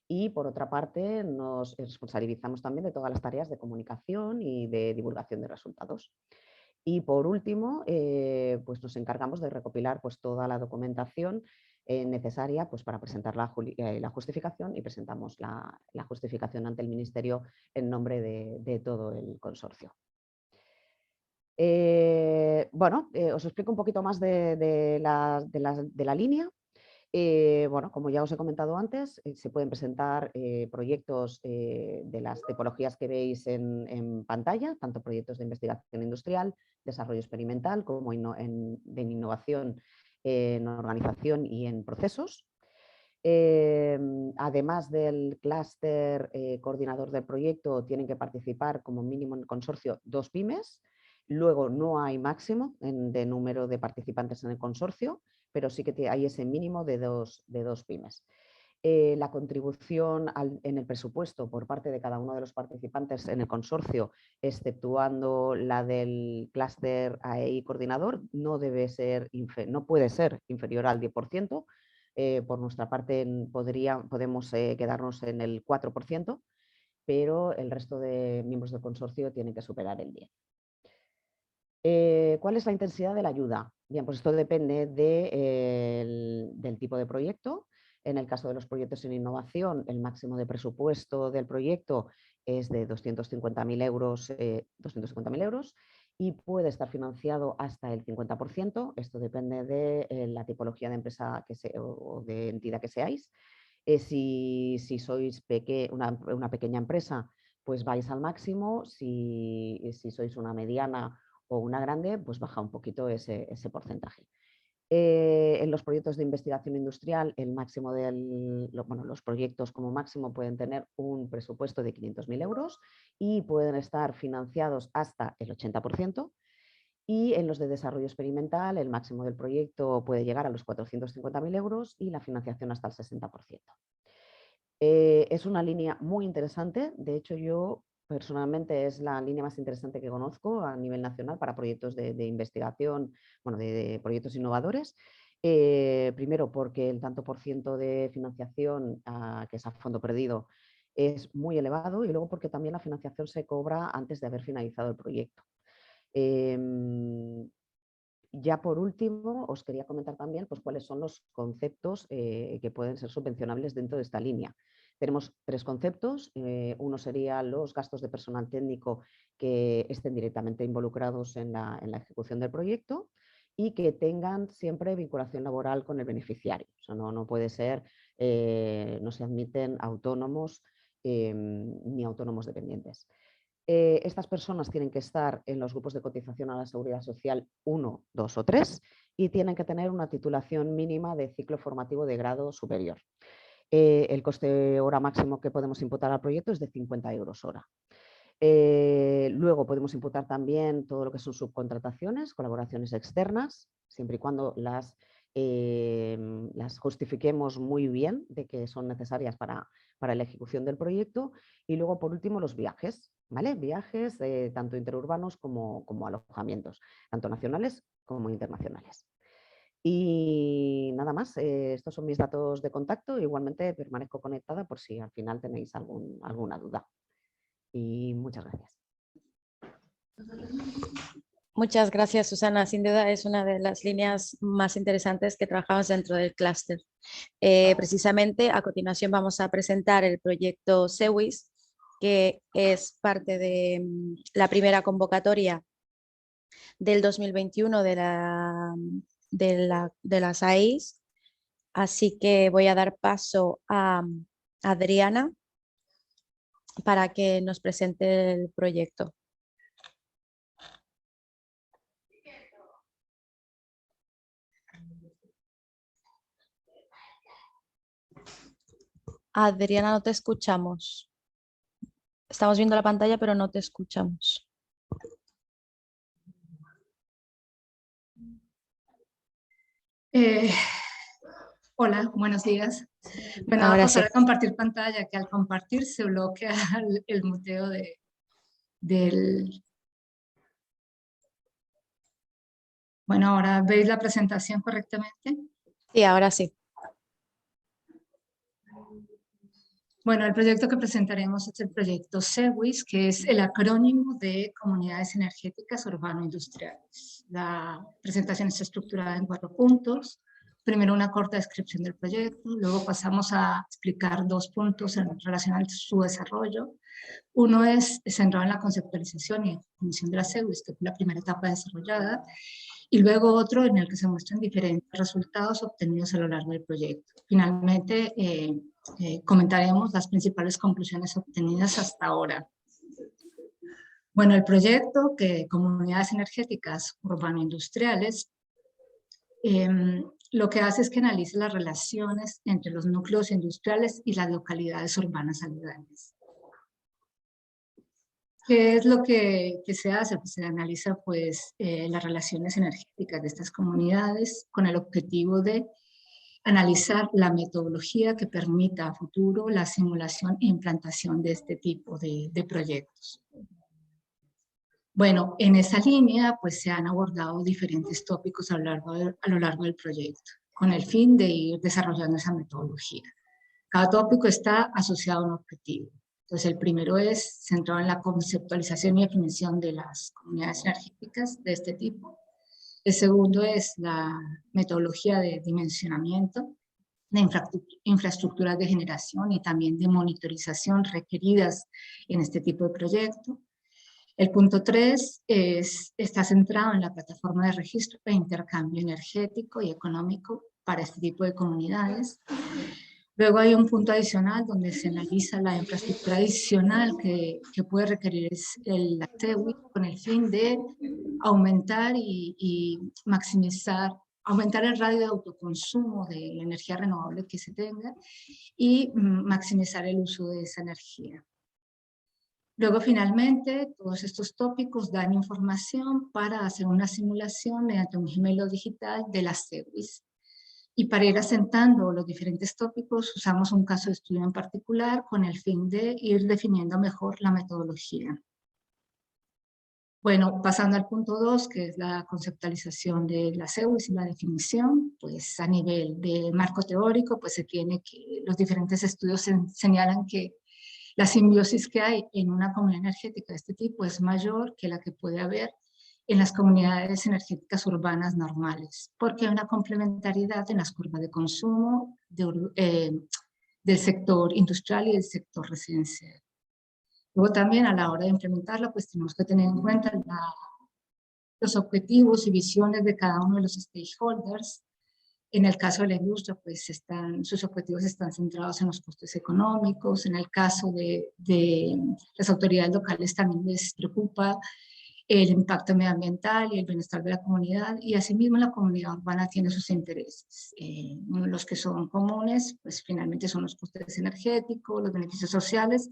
y por otra parte nos responsabilizamos también de todas las tareas de comunicación y de divulgación de resultados. Y por último, pues nos encargamos de recopilar pues, toda la documentación necesaria pues, para presentar la justificación, y presentamos la justificación ante el Ministerio en nombre de todo el consorcio. Bueno, os explico un poquito más de la línea. Bueno, como ya os he comentado antes, se pueden presentar proyectos de las tipologías que veis en pantalla, tanto proyectos de investigación industrial, desarrollo experimental, como de innovación en organización y en procesos. Además del clúster coordinador del proyecto, tienen que participar como mínimo en el consorcio 2 pymes. Luego no hay máximo de número de participantes en el consorcio, pero sí que hay ese mínimo de dos pymes. La contribución en el presupuesto por parte de cada uno de los participantes en el consorcio, exceptuando la del clúster AEI coordinador, no puede ser inferior al 10%. Por nuestra parte podemos quedarnos en el 4%, pero el resto de miembros del consorcio tienen que superar el 10%. ¿Cuál es la intensidad de la ayuda? Bien, pues esto depende del tipo de proyecto. En el caso de los proyectos en innovación, el máximo de presupuesto del proyecto es de 250.000 euros, y puede estar financiado hasta el 50%. Esto depende de la tipología de empresa o de entidad que seáis. Si sois una pequeña empresa, pues vais al máximo. Si sois una mediana o una grande, pues baja un poquito ese porcentaje. En los proyectos de investigación industrial, el máximo los proyectos como máximo pueden tener un presupuesto de 500.000 euros y pueden estar financiados hasta el 80%. Y en los de desarrollo experimental, el máximo del proyecto puede llegar a los 450.000 euros y la financiación hasta el 60%. Es una línea muy interesante, de hecho yo personalmente es la línea más interesante que conozco a nivel nacional para proyectos de investigación, bueno, de proyectos innovadores. Primero porque el tanto por ciento de financiación que es a fondo perdido es muy elevado y luego porque también la financiación se cobra antes de haber finalizado el proyecto. Ya por último, os quería comentar también pues, cuáles son los conceptos que pueden ser subvencionables dentro de esta línea. Tenemos 3 conceptos. Uno sería los gastos de personal técnico que estén directamente involucrados en la ejecución del proyecto y que tengan siempre vinculación laboral con el beneficiario. O sea, no puede ser, no se admiten autónomos ni autónomos dependientes. Estas personas tienen que estar en los grupos de cotización a la Seguridad Social 1, 2 o 3 y tienen que tener una titulación mínima de ciclo formativo de grado superior. El coste hora máximo que podemos imputar al proyecto es de 50 euros hora. Luego podemos imputar también todo lo que son subcontrataciones, colaboraciones externas, siempre y cuando las justifiquemos muy bien de que son necesarias para la ejecución del proyecto. Y luego, por último, los viajes, ¿vale? Viajes tanto interurbanos como alojamientos, tanto nacionales como internacionales. Y nada más, estos son mis datos de contacto. Igualmente permanezco conectada por si al final tenéis alguna duda. Y muchas gracias. Muchas gracias, Susana. Sin duda es una de las líneas más interesantes que trabajamos dentro del clúster. Precisamente a continuación vamos a presentar el proyecto CEWIS, que es parte de la primera convocatoria del 2021 de las AIS. Así que voy a dar paso a Adriana para que nos presente el proyecto. Adriana, no te escuchamos. Estamos viendo la pantalla, pero no te escuchamos. Hola, buenos días. Bueno, Ahora voy a pasar sí. a compartir pantalla, que al compartir se bloquea el muteo del... Bueno, ahora veis la presentación correctamente. Sí, ahora sí. Bueno, el proyecto que presentaremos es el proyecto CEWIS, que es el acrónimo de Comunidades Energéticas Urbano-Industriales. La presentación está estructurada en 4 puntos. Primero una corta descripción del proyecto, luego pasamos a explicar 2 puntos en relación a su desarrollo. Uno es centrado en la conceptualización y definición de la CEWIS, que fue la primera etapa desarrollada, y luego otro en el que se muestran diferentes resultados obtenidos a lo largo del proyecto. Finalmente, comentaremos las principales conclusiones obtenidas hasta ahora. Bueno, el proyecto que Comunidades Energéticas Urbano-Industriales lo que hace es que analice las relaciones entre los núcleos industriales y las localidades urbanas aledañas. ¿Qué es lo que se hace? Pues se analiza pues, las relaciones energéticas de estas comunidades con el objetivo de analizar la metodología que permita a futuro la simulación e implantación de este tipo de proyectos. Bueno, en esa línea pues se han abordado diferentes tópicos a lo largo del proyecto, con el fin de ir desarrollando esa metodología. Cada tópico está asociado a un objetivo. Entonces el primero es centrado en la conceptualización y definición de las comunidades energéticas de este tipo. El segundo es la metodología de dimensionamiento de infraestructuras de generación y también de monitorización requeridas en este tipo de proyecto. El punto 3 está centrado en la plataforma de registro e intercambio energético y económico para este tipo de comunidades. Luego hay un punto adicional donde se analiza la infraestructura adicional que puede requerir la CEWIS con el fin de aumentar y maximizar, aumentar el radio de autoconsumo de la energía renovable que se tenga y maximizar el uso de esa energía. Luego, finalmente, todos estos tópicos dan información para hacer una simulación mediante un gemelo digital de la CEWIS. Y para ir asentando los diferentes tópicos, usamos un caso de estudio en particular con el fin de ir definiendo mejor la metodología. Bueno, pasando al punto 2, que es la conceptualización de la CEUIS y la definición, pues a nivel de marco teórico, pues se tiene que, los diferentes estudios señalan que la simbiosis que hay en una comunidad energética de este tipo es mayor que la que puede haber en las comunidades energéticas urbanas normales, porque hay una complementariedad en las curvas de consumo del sector industrial y del sector residencial. Luego también a la hora de implementarla, pues tenemos que tener en cuenta los objetivos y visiones de cada uno de los stakeholders. En el caso de la industria, pues sus objetivos están centrados en los costes económicos. En el caso de las autoridades locales también les preocupa el impacto medioambiental y el bienestar de la comunidad, y asimismo la comunidad urbana tiene sus intereses. Los que son comunes, pues finalmente son los costes energéticos, los beneficios sociales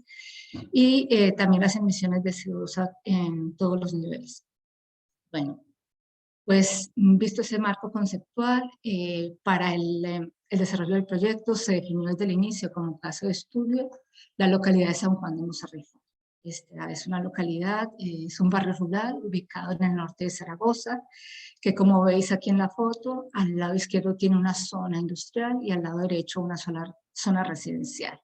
y también las emisiones de CO2 en todos los niveles. Bueno, pues visto ese marco conceptual, para el desarrollo del proyecto se definió desde el inicio como caso de estudio la localidad de San Juan de Mozarrifa. Esta es una localidad, es un barrio rural ubicado en el norte de Zaragoza, que como veis aquí en la foto, al lado izquierdo tiene una zona industrial y al lado derecho una zona residencial.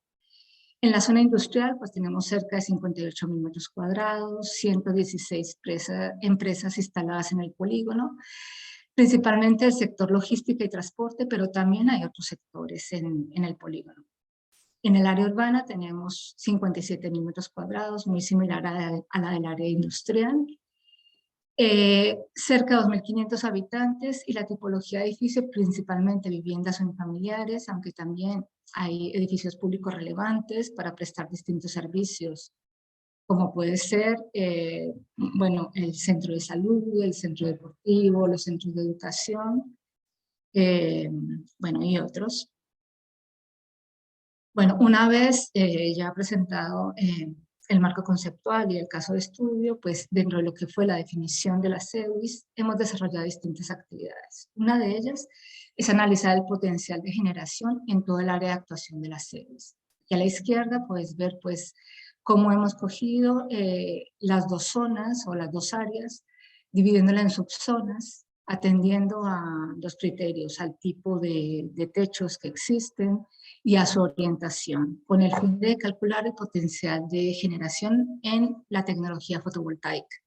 En la zona industrial pues tenemos cerca de 58.000 metros cuadrados, 116 empresas instaladas en el polígono, principalmente el sector logística y transporte, pero también hay otros sectores en el polígono. En el área urbana tenemos 57.000 metros cuadrados, muy similar a la del área industrial. Cerca de 2.500 habitantes y la tipología de edificio, principalmente viviendas unifamiliares, aunque también hay edificios públicos relevantes para prestar distintos servicios, como puede ser bueno, el centro de salud, el centro deportivo, los centros de educación, bueno, y otros. Bueno, una vez ya presentado el marco conceptual y el caso de estudio, pues dentro de lo que fue la definición de la CEUIS, hemos desarrollado distintas actividades. Una de ellas es analizar el potencial de generación en todo el área de actuación de la CEUIS. Y a la izquierda puedes ver pues cómo hemos cogido las dos zonas o las dos áreas, dividiéndolas en subzonas, atendiendo a los criterios, al tipo de techos que existen y a su orientación, con el fin de calcular el potencial de generación en la tecnología fotovoltaica.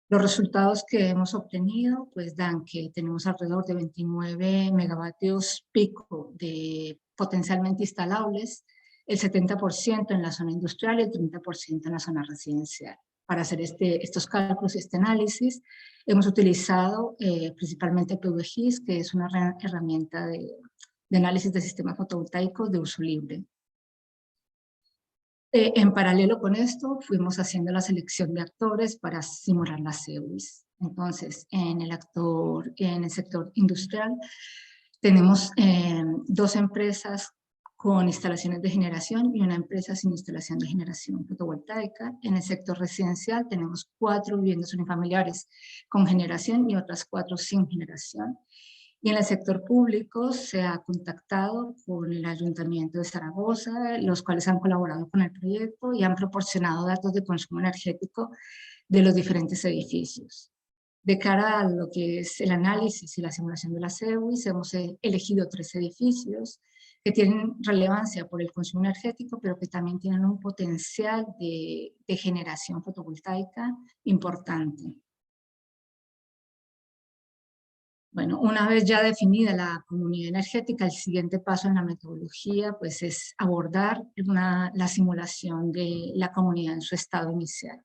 Los resultados que hemos obtenido pues dan que tenemos alrededor de 29 megavatios pico de potencialmente instalables, el 70% en la zona industrial y el 30% en la zona residencial. Para hacer estos cálculos y este análisis, hemos utilizado principalmente PVGIS, que es una herramienta de análisis de sistemas fotovoltaicos de uso libre. En paralelo con esto, fuimos haciendo la selección de actores para simular la CEUIS. Entonces, en el sector industrial, tenemos 2 empresas con instalaciones de generación y una empresa sin instalación de generación fotovoltaica. En el sector residencial tenemos 4 viviendas unifamiliares con generación y otras 4 sin generación. Y en el sector público se ha contactado con el Ayuntamiento de Zaragoza, los cuales han colaborado con el proyecto y han proporcionado datos de consumo energético de los diferentes edificios. De cara a lo que es el análisis y la simulación de la CEUIS, hemos elegido 3 edificios que tienen relevancia por el consumo energético, pero que también tienen un potencial de generación fotovoltaica importante. Bueno, una vez ya definida la comunidad energética, el siguiente paso en la metodología pues, es abordar la simulación de la comunidad en su estado inicial.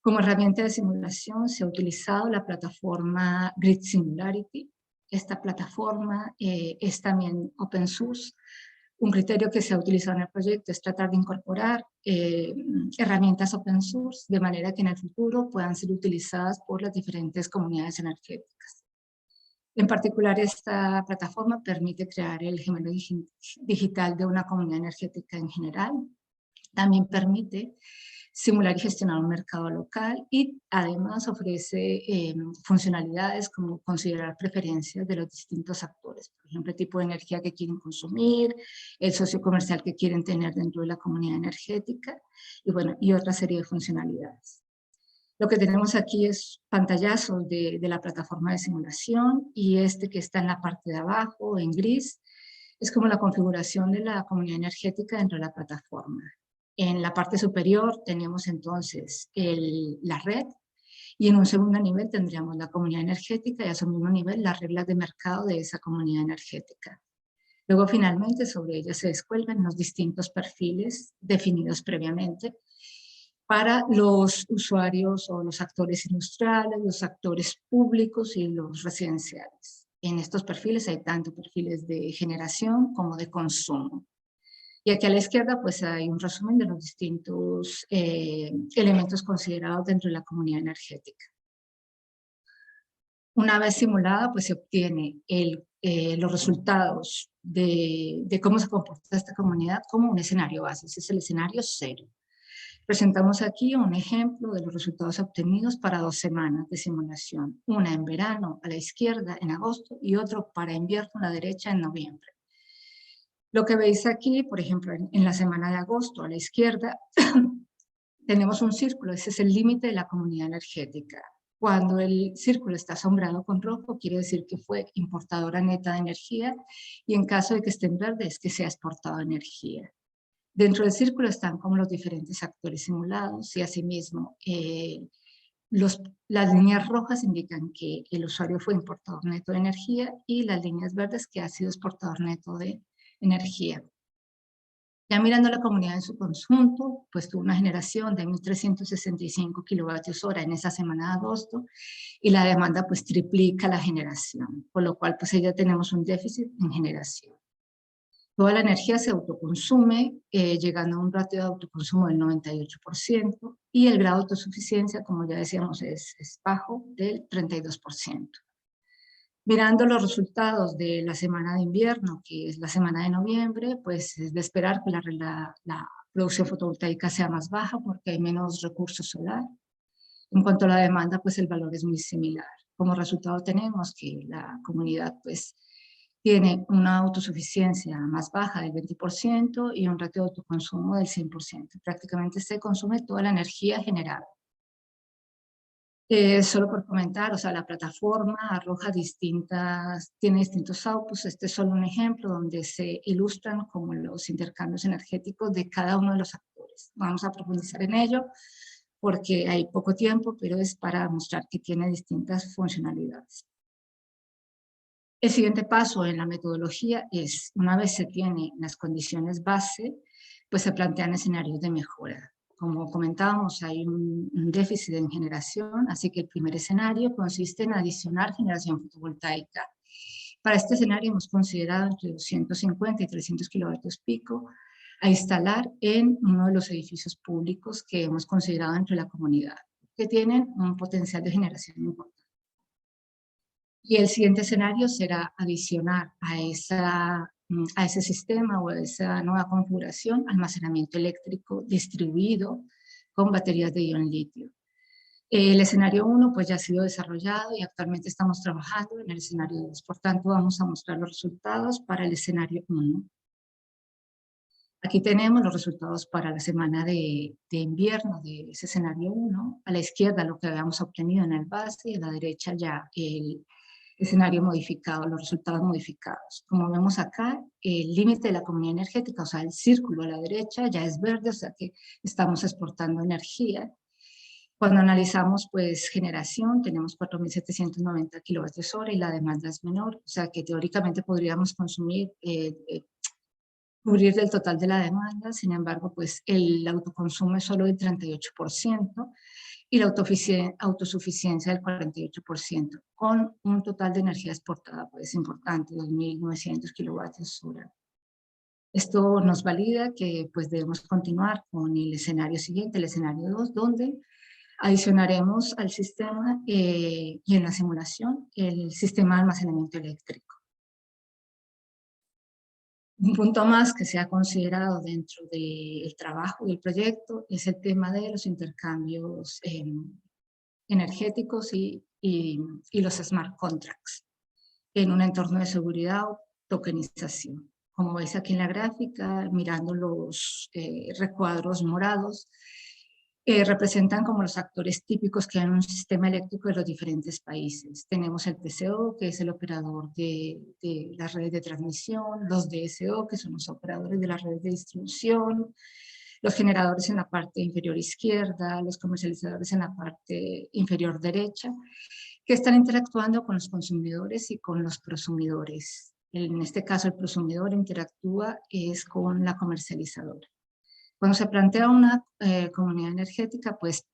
Como herramienta de simulación se ha utilizado la plataforma Grid Singularity. Esta plataforma es también open source. Un criterio que se ha utilizado en el proyecto es tratar de incorporar herramientas open source de manera que en el futuro puedan ser utilizadas por las diferentes comunidades energéticas. En particular, esta plataforma permite crear el gemelo digital de una comunidad energética en general. También permite simular y gestionar un mercado local y además ofrece funcionalidades como considerar preferencias de los distintos actores, por ejemplo, el tipo de energía que quieren consumir, el socio comercial que quieren tener dentro de la comunidad energética y, bueno, y otra serie de funcionalidades. Lo que tenemos aquí es pantallazos de la plataforma de simulación y este que está en la parte de abajo, en gris, es como la configuración de la comunidad energética dentro de la plataforma. En la parte superior tenemos entonces la red y en un segundo nivel tendríamos la comunidad energética y a su mismo nivel las reglas de mercado de esa comunidad energética. Luego finalmente sobre ella se descuelgan los distintos perfiles definidos previamente para los usuarios o los actores industriales, los actores públicos y los residenciales. En estos perfiles hay tanto perfiles de generación como de consumo. Y aquí a la izquierda pues hay un resumen de los distintos elementos considerados dentro de la comunidad energética. Una vez simulada pues se obtiene los resultados de cómo se comporta esta comunidad como un escenario base, ese es el escenario 0. Presentamos aquí un ejemplo de los resultados obtenidos para 2 semanas de simulación, una en verano a la izquierda en agosto y otro para invierno a la derecha en noviembre. Lo que veis aquí, por ejemplo, en la semana de agosto a la izquierda, tenemos un círculo, ese es el límite de la comunidad energética. Cuando el círculo está sombreado con rojo, quiere decir que fue importadora neta de energía, y en caso de que esté en verde, es que se ha exportado energía. Dentro del círculo están como los diferentes actores simulados, y asimismo, las líneas rojas indican que el usuario fue importador neto de energía, y las líneas verdes que ha sido exportador neto de energía. Ya mirando la comunidad en su conjunto, pues tuvo una generación de 1.365 kilovatios hora en esa semana de agosto y la demanda pues triplica la generación, por lo cual pues ya tenemos un déficit en generación. Toda la energía se autoconsume, llegando a un ratio de autoconsumo del 98% y el grado de autosuficiencia, como ya decíamos, es bajo, del 32%. Mirando los resultados de la semana de invierno, que es la semana de noviembre, pues es de esperar que la producción fotovoltaica sea más baja porque hay menos recursos solar. En cuanto a la demanda, pues el valor es muy similar. Como resultado tenemos que la comunidad pues tiene una autosuficiencia más baja del 20% y un ratio de autoconsumo del 100%. Prácticamente se consume toda la energía generada. Solo por comentar, o sea, la plataforma arroja tiene distintos outputs. Este es solo un ejemplo donde se ilustran como los intercambios energéticos de cada uno de los actores. Vamos a profundizar en ello porque hay poco tiempo, pero es para mostrar que tiene distintas funcionalidades. El siguiente paso en la metodología es, una vez se tienen las condiciones base, pues se plantean escenarios de mejora. Como comentábamos, hay un déficit en generación, así que el primer escenario consiste en adicionar generación fotovoltaica. Para este escenario hemos considerado entre 250 y 300 kilovatios pico a instalar en uno de los edificios públicos que hemos considerado entre la comunidad, que tienen un potencial de generación importante. Y el siguiente escenario será adicionar a ese sistema o a esa nueva configuración almacenamiento eléctrico distribuido con baterías de ion litio. El escenario 1 pues ya ha sido desarrollado y actualmente estamos trabajando en el escenario 2. Por tanto, vamos a mostrar los resultados para el escenario 1. Aquí tenemos los resultados para la semana de invierno de ese escenario 1. A la izquierda lo que habíamos obtenido en el base y a la derecha ya el escenario modificado, los resultados modificados. Como vemos acá, el límite de la comunidad energética, o sea, el círculo a la derecha ya es verde, o sea que estamos exportando energía. Cuando analizamos pues generación, tenemos 4.790 kilovatios hora y la demanda es menor, o sea que teóricamente podríamos consumir, cubrir del total de la demanda, sin embargo pues el autoconsumo es solo del 38%, y la autosuficiencia del 48%, con un total de energía exportada, pues importante, 2.900 kilovatios hora. Esto nos valida que pues debemos continuar con el escenario siguiente, el escenario 2, donde adicionaremos al sistema y en la simulación el sistema de almacenamiento eléctrico. Un punto más que se ha considerado dentro del trabajo del proyecto es el tema de los intercambios energéticos y los smart contracts en un entorno de seguridad o tokenización. Como veis aquí en la gráfica, mirando los recuadros morados, representan como los actores típicos que hay en un sistema eléctrico de los diferentes países. Tenemos el TCO, que es el operador de las redes de transmisión, los DSO, que son los operadores de las redes de distribución, los generadores en la parte inferior izquierda, los comercializadores en la parte inferior derecha, que están interactuando con los consumidores y con los prosumidores. En este caso, el prosumidor interactúa es con la comercializadora. Cuando se plantea una comunidad energética, pues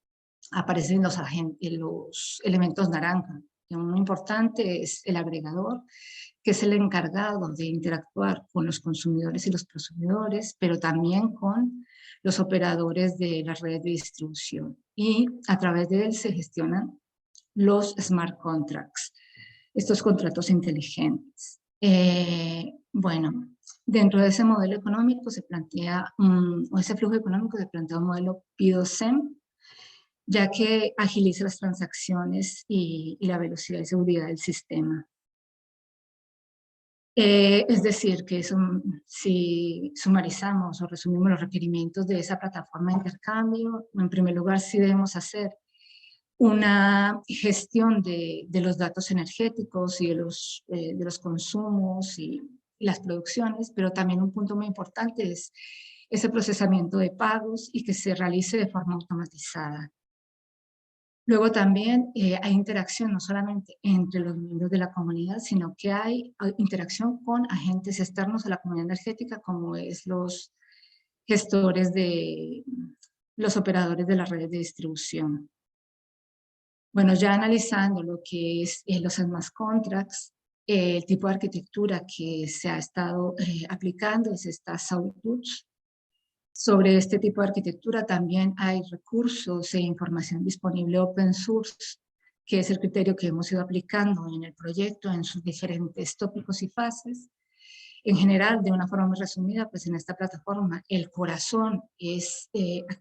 aparecen los elementos naranja. Y uno importante es el agregador, que es el encargado de interactuar con los consumidores y los prosumidores, pero también con los operadores de las redes de distribución. Y a través de él se gestionan los smart contracts, estos contratos inteligentes. Bueno, dentro de ese modelo económico se plantea, o ese flujo económico se plantea un modelo PIDO-SEM, ya que agiliza las transacciones y la velocidad y seguridad del sistema. Es decir, que si sumarizamos o resumimos los requerimientos de esa plataforma de intercambio, en primer lugar sí debemos hacer una gestión de los datos energéticos y de los consumos y las producciones, pero también un punto muy importante es ese procesamiento de pagos y que se realice de forma automatizada. Luego también hay interacción no solamente entre los miembros de la comunidad, sino que hay interacción con agentes externos a la comunidad energética, como es los gestores los operadores de las redes de distribución. Bueno, ya analizando lo que es los smart contracts, el tipo de arquitectura que se ha estado aplicando es esta Sawtooth. Sobre este tipo de arquitectura también hay recursos e información disponible open source, que es el criterio que hemos ido aplicando en el proyecto en sus diferentes tópicos y fases. En general, de una forma muy resumida, pues en esta plataforma el corazón es,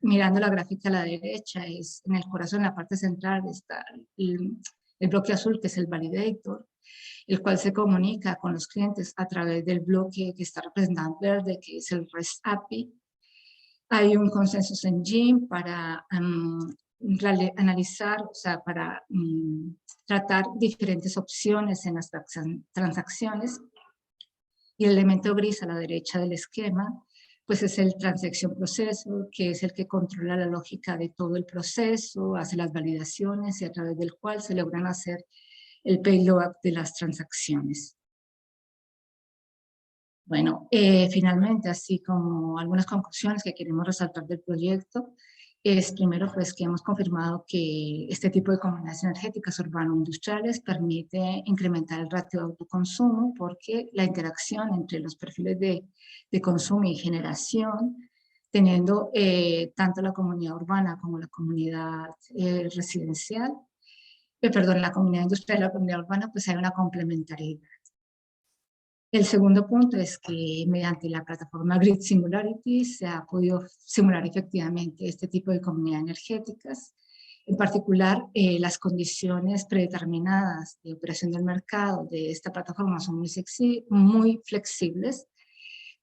mirando la gráfica a la derecha, es en el corazón, en la parte central está el bloque azul, que es el validator, el cual se comunica con los clientes a través del bloque que está representado en verde, que es el REST API. Hay un consensus engine para analizar, o sea, para tratar diferentes opciones en las transacciones. Y el elemento gris a la derecha del esquema, pues es el transaction proceso, que es el que controla la lógica de todo el proceso, hace las validaciones y a través del cual se logran hacer el payload de las transacciones. Bueno, finalmente, así como algunas conclusiones que queremos resaltar del proyecto, es primero pues que hemos confirmado que este tipo de comunidades energéticas urbano-industriales permite incrementar el ratio de autoconsumo porque la interacción entre los perfiles de consumo y generación, teniendo tanto la comunidad urbana como la comunidad residencial, la comunidad industrial y la comunidad urbana, pues hay una complementariedad. El segundo punto es que mediante la plataforma Grid Singularity se ha podido simular efectivamente este tipo de comunidades energéticas. En particular, las condiciones predeterminadas de operación del mercado de esta plataforma son muy flexibles,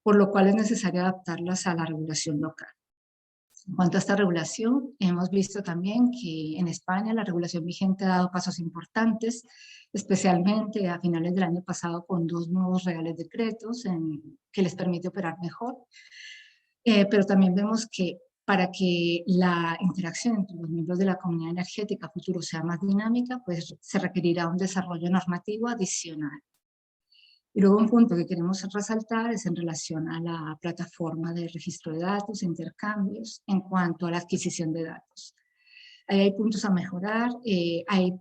por lo cual es necesario adaptarlas a la regulación local. En cuanto a esta regulación, hemos visto también que en España la regulación vigente ha dado pasos importantes, especialmente a finales del año pasado con 2 nuevos reales decretos que les permite operar mejor. Pero también vemos que para que la interacción entre los miembros de la comunidad energética futuro sea más dinámica, pues se requerirá un desarrollo normativo adicional. Y luego un punto que queremos resaltar es en relación a la plataforma de registro de datos, intercambios, en cuanto a la adquisición de datos. Ahí hay puntos a mejorar, hay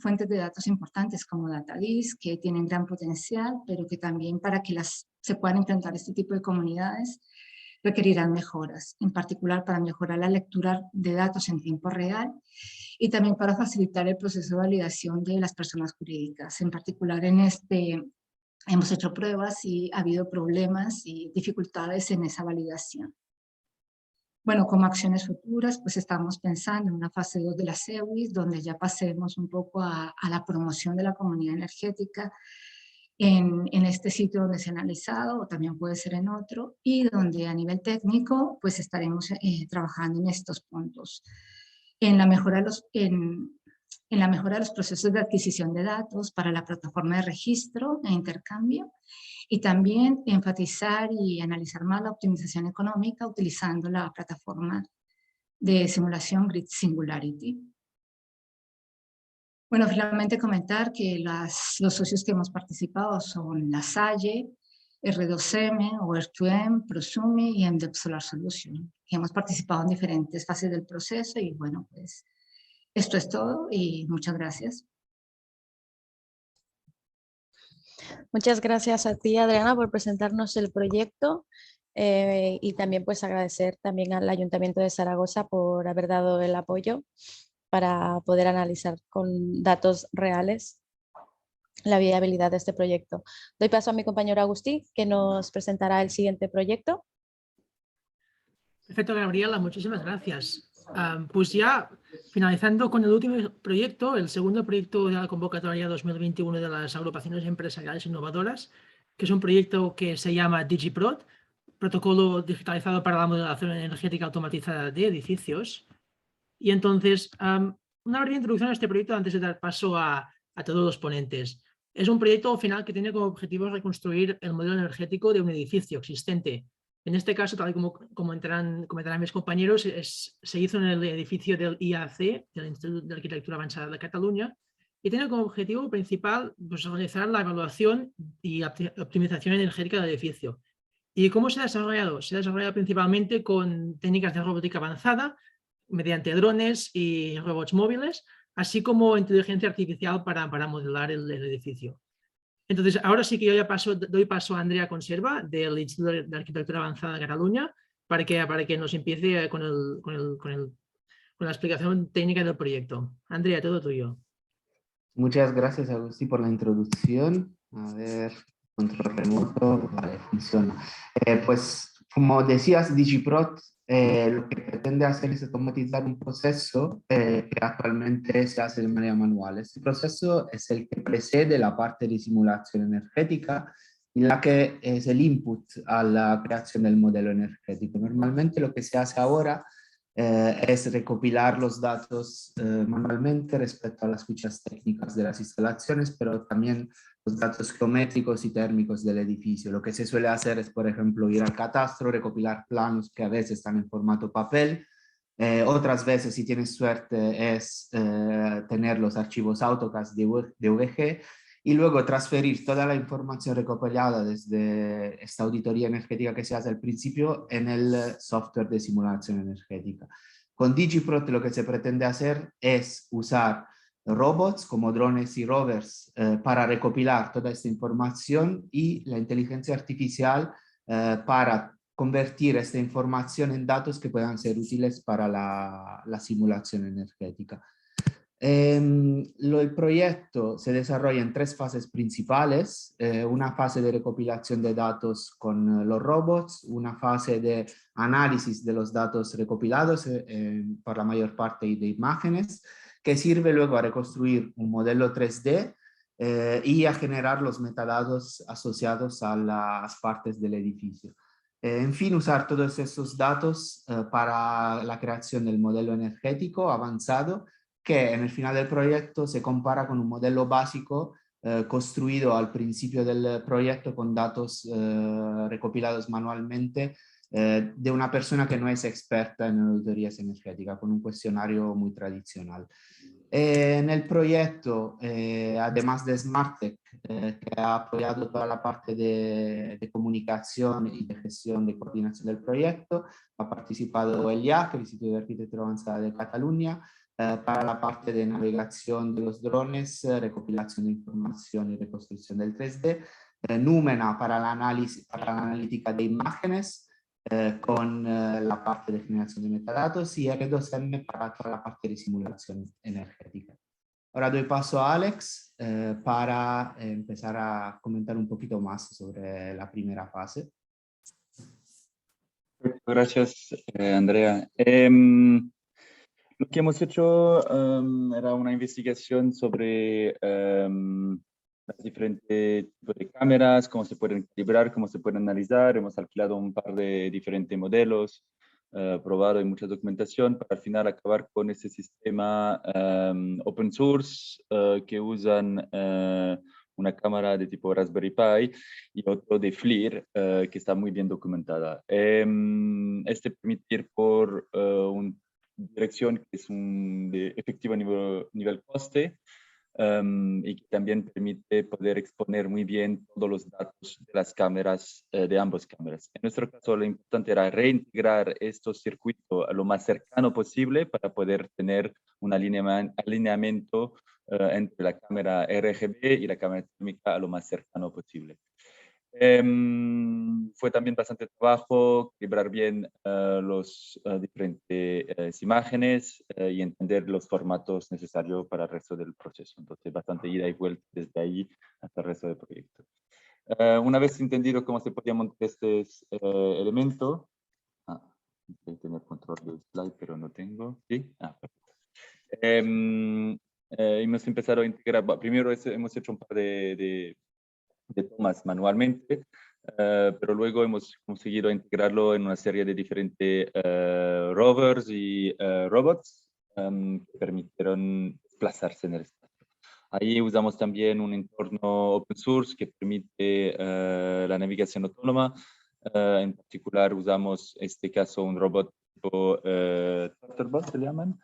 fuentes de datos importantes como DataDis que tienen gran potencial, pero que también para que se puedan implementar este tipo de comunidades requerirán mejoras, en particular para mejorar la lectura de datos en tiempo real y también para facilitar el proceso de validación de las personas jurídicas, en particular en este hemos hecho pruebas y ha habido problemas y dificultades en esa validación. Bueno, como acciones futuras, pues estamos pensando en una fase 2 de la CEWIS, donde ya pasemos un poco a la promoción de la comunidad energética en este sitio donde se ha analizado, o también puede ser en otro, y donde a nivel técnico, pues estaremos trabajando en estos puntos. En la mejora de los procesos de adquisición de datos para la plataforma de registro e intercambio, y también enfatizar y analizar más la optimización económica utilizando la plataforma de simulación Grid Singularity. Bueno, finalmente comentar que los socios que hemos participado son La Salle, R2M, Over2M, Prosumi y MDEP Solar Solution. Y hemos participado en diferentes fases del proceso y bueno, pues esto es todo y muchas gracias. Muchas gracias a ti, Adriana, por presentarnos el proyecto y también pues agradecer también al Ayuntamiento de Zaragoza por haber dado el apoyo para poder analizar con datos reales la viabilidad de este proyecto. Doy paso a mi compañero Agustí, que nos presentará el siguiente proyecto. Perfecto, Gabriela, muchísimas gracias. Pues ya finalizando con el último proyecto, el segundo proyecto de la convocatoria 2021 de las agrupaciones empresariales innovadoras, que es un proyecto que se llama DigiProd, protocolo digitalizado para la modelación energética automatizada de edificios. Y entonces, una breve introducción a este proyecto antes de dar paso a todos los ponentes. Es un proyecto final que tiene como objetivo reconstruir el modelo energético de un edificio existente. En este caso, tal y como comentarán mis compañeros, se hizo en el edificio del IAC, del Instituto de Arquitectura Avanzada de Cataluña, y tiene como objetivo principal pues, realizar la evaluación y optimización energética del edificio. ¿Y cómo se ha desarrollado? Se ha desarrollado principalmente con técnicas de robótica avanzada, mediante drones y robots móviles, así como inteligencia artificial para modelar el edificio. Entonces, ahora sí que yo ya doy paso a Andrea Conserva, del Instituto de Arquitectura Avanzada de Cataluña, para que nos empiece con la explicación técnica del proyecto. Andrea, todo tuyo. Muchas gracias, Agustín, por la introducción. A ver, control remoto, vale, funciona. Pues, como decías, DigiProd lo que pretende hacer es automatizar un proceso que actualmente se hace de manera manual. Este proceso es el que precede la parte de simulación energética y la que es el input a la creación del modelo energético. Normalmente lo que se hace ahora es recopilar los datos manualmente respecto a las fichas técnicas de las instalaciones, pero también los datos geométricos y térmicos del edificio. Lo que se suele hacer es, por ejemplo, ir al catastro, recopilar planos que a veces están en formato papel. Otras veces, si tienes suerte, es tener los archivos AutoCAD de VG y luego transferir toda la información recopilada desde esta auditoría energética que se hace al principio en el software de simulación energética. Con DigiProd lo que se pretende hacer es usar robots como drones y rovers para recopilar toda esta información y la inteligencia artificial para convertir esta información en datos que puedan ser útiles para la simulación energética. El proyecto se desarrolla en 3 fases principales, una fase de recopilación de datos con los robots, una fase de análisis de los datos recopilados por la mayor parte de imágenes, que sirve luego a reconstruir un modelo 3D y a generar los metadatos asociados a las partes del edificio. En fin, usar todos esos datos para la creación del modelo energético avanzado, que en el final del proyecto se compara con un modelo básico construido al principio del proyecto con datos recopilados manualmente de una persona que no es experta en auditorías energéticas, con un cuestionario muy tradicional. En el proyecto, además de SmartTech, que ha apoyado toda la parte de comunicación y de gestión de coordinación del proyecto, ha participado el IAC, el Instituto de Arquitectura Avanzada de Cataluña, para la parte de navegación de los drones, recopilación de información y reconstrucción del 3D, Numena para la analítica de imágenes, con la parte de generación de metadatos y R2M para toda la parte de simulación energética. Ahora doy paso a Alex para empezar a comentar un poquito más sobre la primera fase. Gracias, Andrea. Lo que hemos hecho era una investigación sobre las diferentes tipos de cámaras, cómo se pueden calibrar, cómo se pueden analizar. Hemos alquilado un par de diferentes modelos, probado y mucha documentación para al final acabar con ese sistema open source que usan una cámara de tipo Raspberry Pi y otro de FLIR que está muy bien documentada. Este permite ir por una dirección que es de efectivo nivel coste, y que también permite poder exponer muy bien todos los datos de las cámaras, de ambas cámaras. En nuestro caso, lo importante era reintegrar estos circuitos a lo más cercano posible para poder tener un alineamiento entre la cámara RGB y la cámara térmica a lo más cercano posible. Fue también bastante trabajo calibrar bien las diferentes imágenes y entender los formatos necesarios para el resto del proceso. Entonces, bastante ida y vuelta desde ahí hasta el resto del proyecto. Una vez entendido cómo se podía montar este elemento, tengo que tener control del slide, pero no tengo. ¿Sí? Perfecto. Hemos empezado a integrar, primero hemos hecho un par de tomas manualmente, pero luego hemos conseguido integrarlo en una serie de diferentes rovers y robots que permitieron desplazarse en el espacio. Ahí usamos también un entorno open source que permite la navegación autónoma. En particular usamos, en este caso, un robot tipo Turtlebot, se llaman,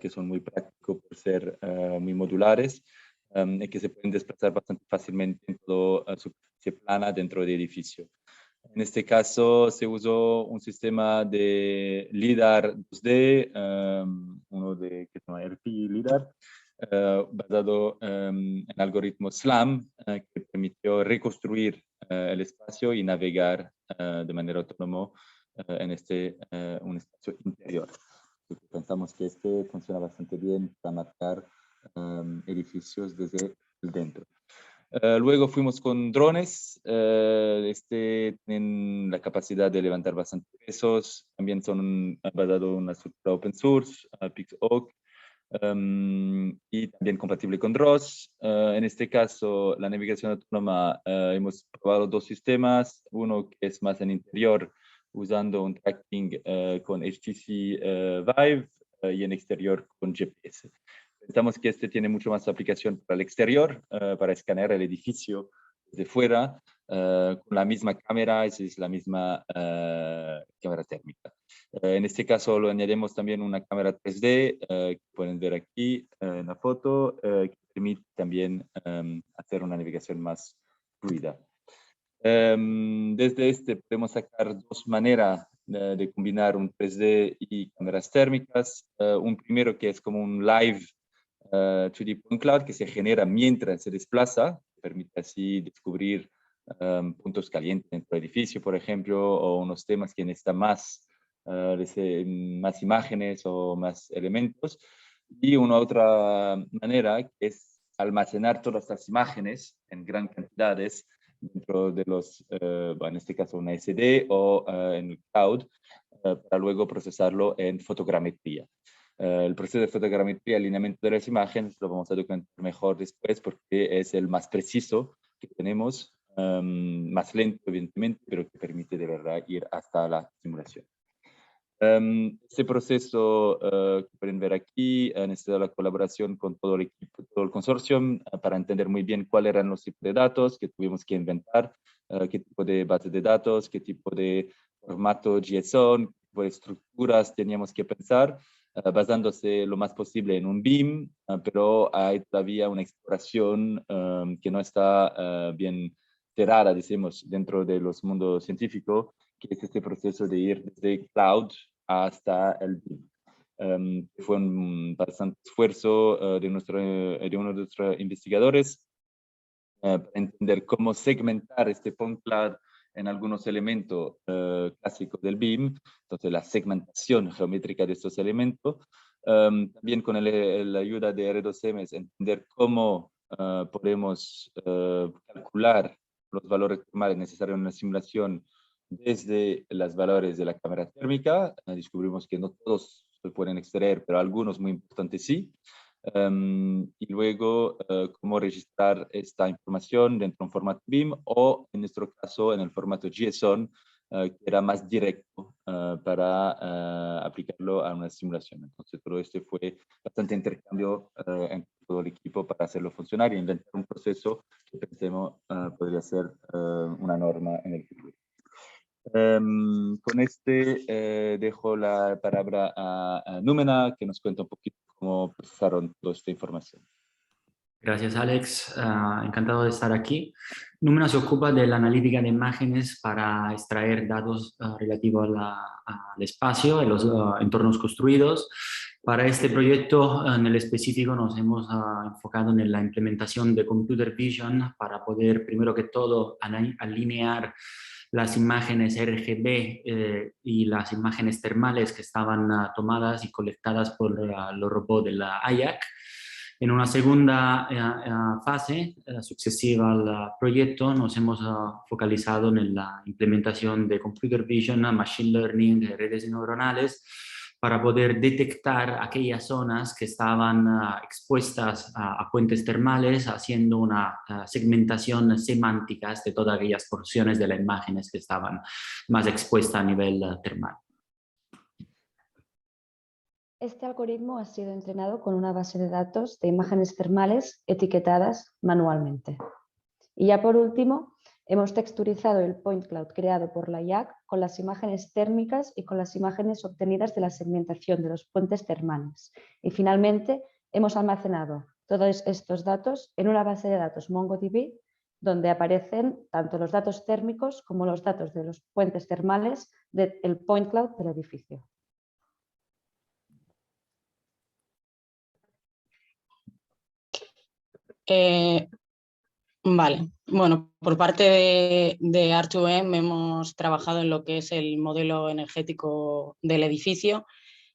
que son muy prácticos por ser muy modulares. Y que se pueden desplazar bastante fácilmente en toda superficie plana dentro del edificio. En este caso se usó un sistema de LIDAR 2D, uno que se llama RP LIDAR, basado en algoritmo SLAM, que permitió reconstruir el espacio y navegar de manera autónoma en un espacio interior. Pensamos que este funciona bastante bien para marcar edificios desde el dentro. Luego fuimos con drones. Tienen la capacidad de levantar bastante pesos. También son basados en una estructura open source, PixOak, y también compatible con ROS. En este caso, la navegación autónoma, hemos probado dos sistemas. Uno que es más en interior, usando un tracking con HTC Vive, y en exterior con GPS. Pensamos que este tiene mucho más aplicación para el exterior, para escanear el edificio desde fuera, con la misma cámara, es la misma cámara térmica. En este caso lo añadimos también una cámara 3D, que pueden ver aquí en la foto, que permite también hacer una navegación más fluida. Desde podemos sacar dos maneras de combinar un 3D y cámaras térmicas. Un primero que es como un live 3D point cloud que se genera mientras se desplaza, permite así descubrir puntos calientes dentro del edificio, por ejemplo, o unos temas que necesitan más imágenes o más elementos. Y una otra manera que es almacenar todas las imágenes en gran cantidades dentro de en este caso una SD o en el cloud, para luego procesarlo en fotogrametría. El proceso de fotogrametría y alineamiento de las imágenes lo vamos a documentar mejor después porque es el más preciso que tenemos, más lento evidentemente, pero que permite de verdad ir hasta la simulación. Este proceso que pueden ver aquí ha necesitado la colaboración con todo el equipo, todo el consorcio, para entender muy bien cuáles eran los tipos de datos que tuvimos que inventar, qué tipo de base de datos, qué tipo de formato JSON, qué tipo de estructuras teníamos que pensar, basándose lo más posible en un BIM, pero hay todavía una exploración que no está bien cerrada, decimos, dentro de los mundos científicos, que es este proceso de ir desde cloud hasta el BIM. Fue un bastante esfuerzo de uno de nuestros investigadores para entender cómo segmentar este point cloud en algunos elementos clásicos del BIM, entonces la segmentación geométrica de estos elementos, También con la ayuda de R2M es entender cómo podemos calcular los valores termales necesarios en una simulación desde los valores de la cámara térmica. Descubrimos que no todos se pueden extraer, pero algunos muy importantes sí. Y luego cómo registrar esta información dentro de un formato BIM o, en nuestro caso, en el formato JSON, que era más directo para aplicarlo a una simulación. Entonces, todo esto fue bastante intercambio entre todo el equipo para hacerlo funcionar y inventar un proceso que pensemos podría ser una norma en el futuro. Con dejo la palabra a Númena, que nos cuenta un poquito cómo procesaron toda esta información. Gracias, Alex. Encantado de estar aquí. Númena se ocupa de la analítica de imágenes para extraer datos relativos al espacio y los entornos construidos. Para este proyecto en el específico nos hemos enfocado en la implementación de Computer Vision para poder, primero que todo, alinear las imágenes RGB y las imágenes termales que estaban tomadas y colectadas por los robots de la AIAC. En una segunda fase sucesiva al proyecto nos hemos focalizado en la implementación de Computer Vision, Machine Learning, de redes neuronales, para poder detectar aquellas zonas que estaban expuestas a puentes termales, haciendo una segmentación semántica de todas aquellas porciones de las imágenes que estaban más expuestas a nivel termal. Este algoritmo ha sido entrenado con una base de datos de imágenes termales etiquetadas manualmente. Y ya por último, hemos texturizado el point cloud creado por la IAC con las imágenes térmicas y con las imágenes obtenidas de la segmentación de los puentes termales. Y finalmente, hemos almacenado todos estos datos en una base de datos MongoDB, donde aparecen tanto los datos térmicos como los datos de los puentes termales del point cloud del edificio. Vale, bueno, por parte de R2M hemos trabajado en lo que es el modelo energético del edificio.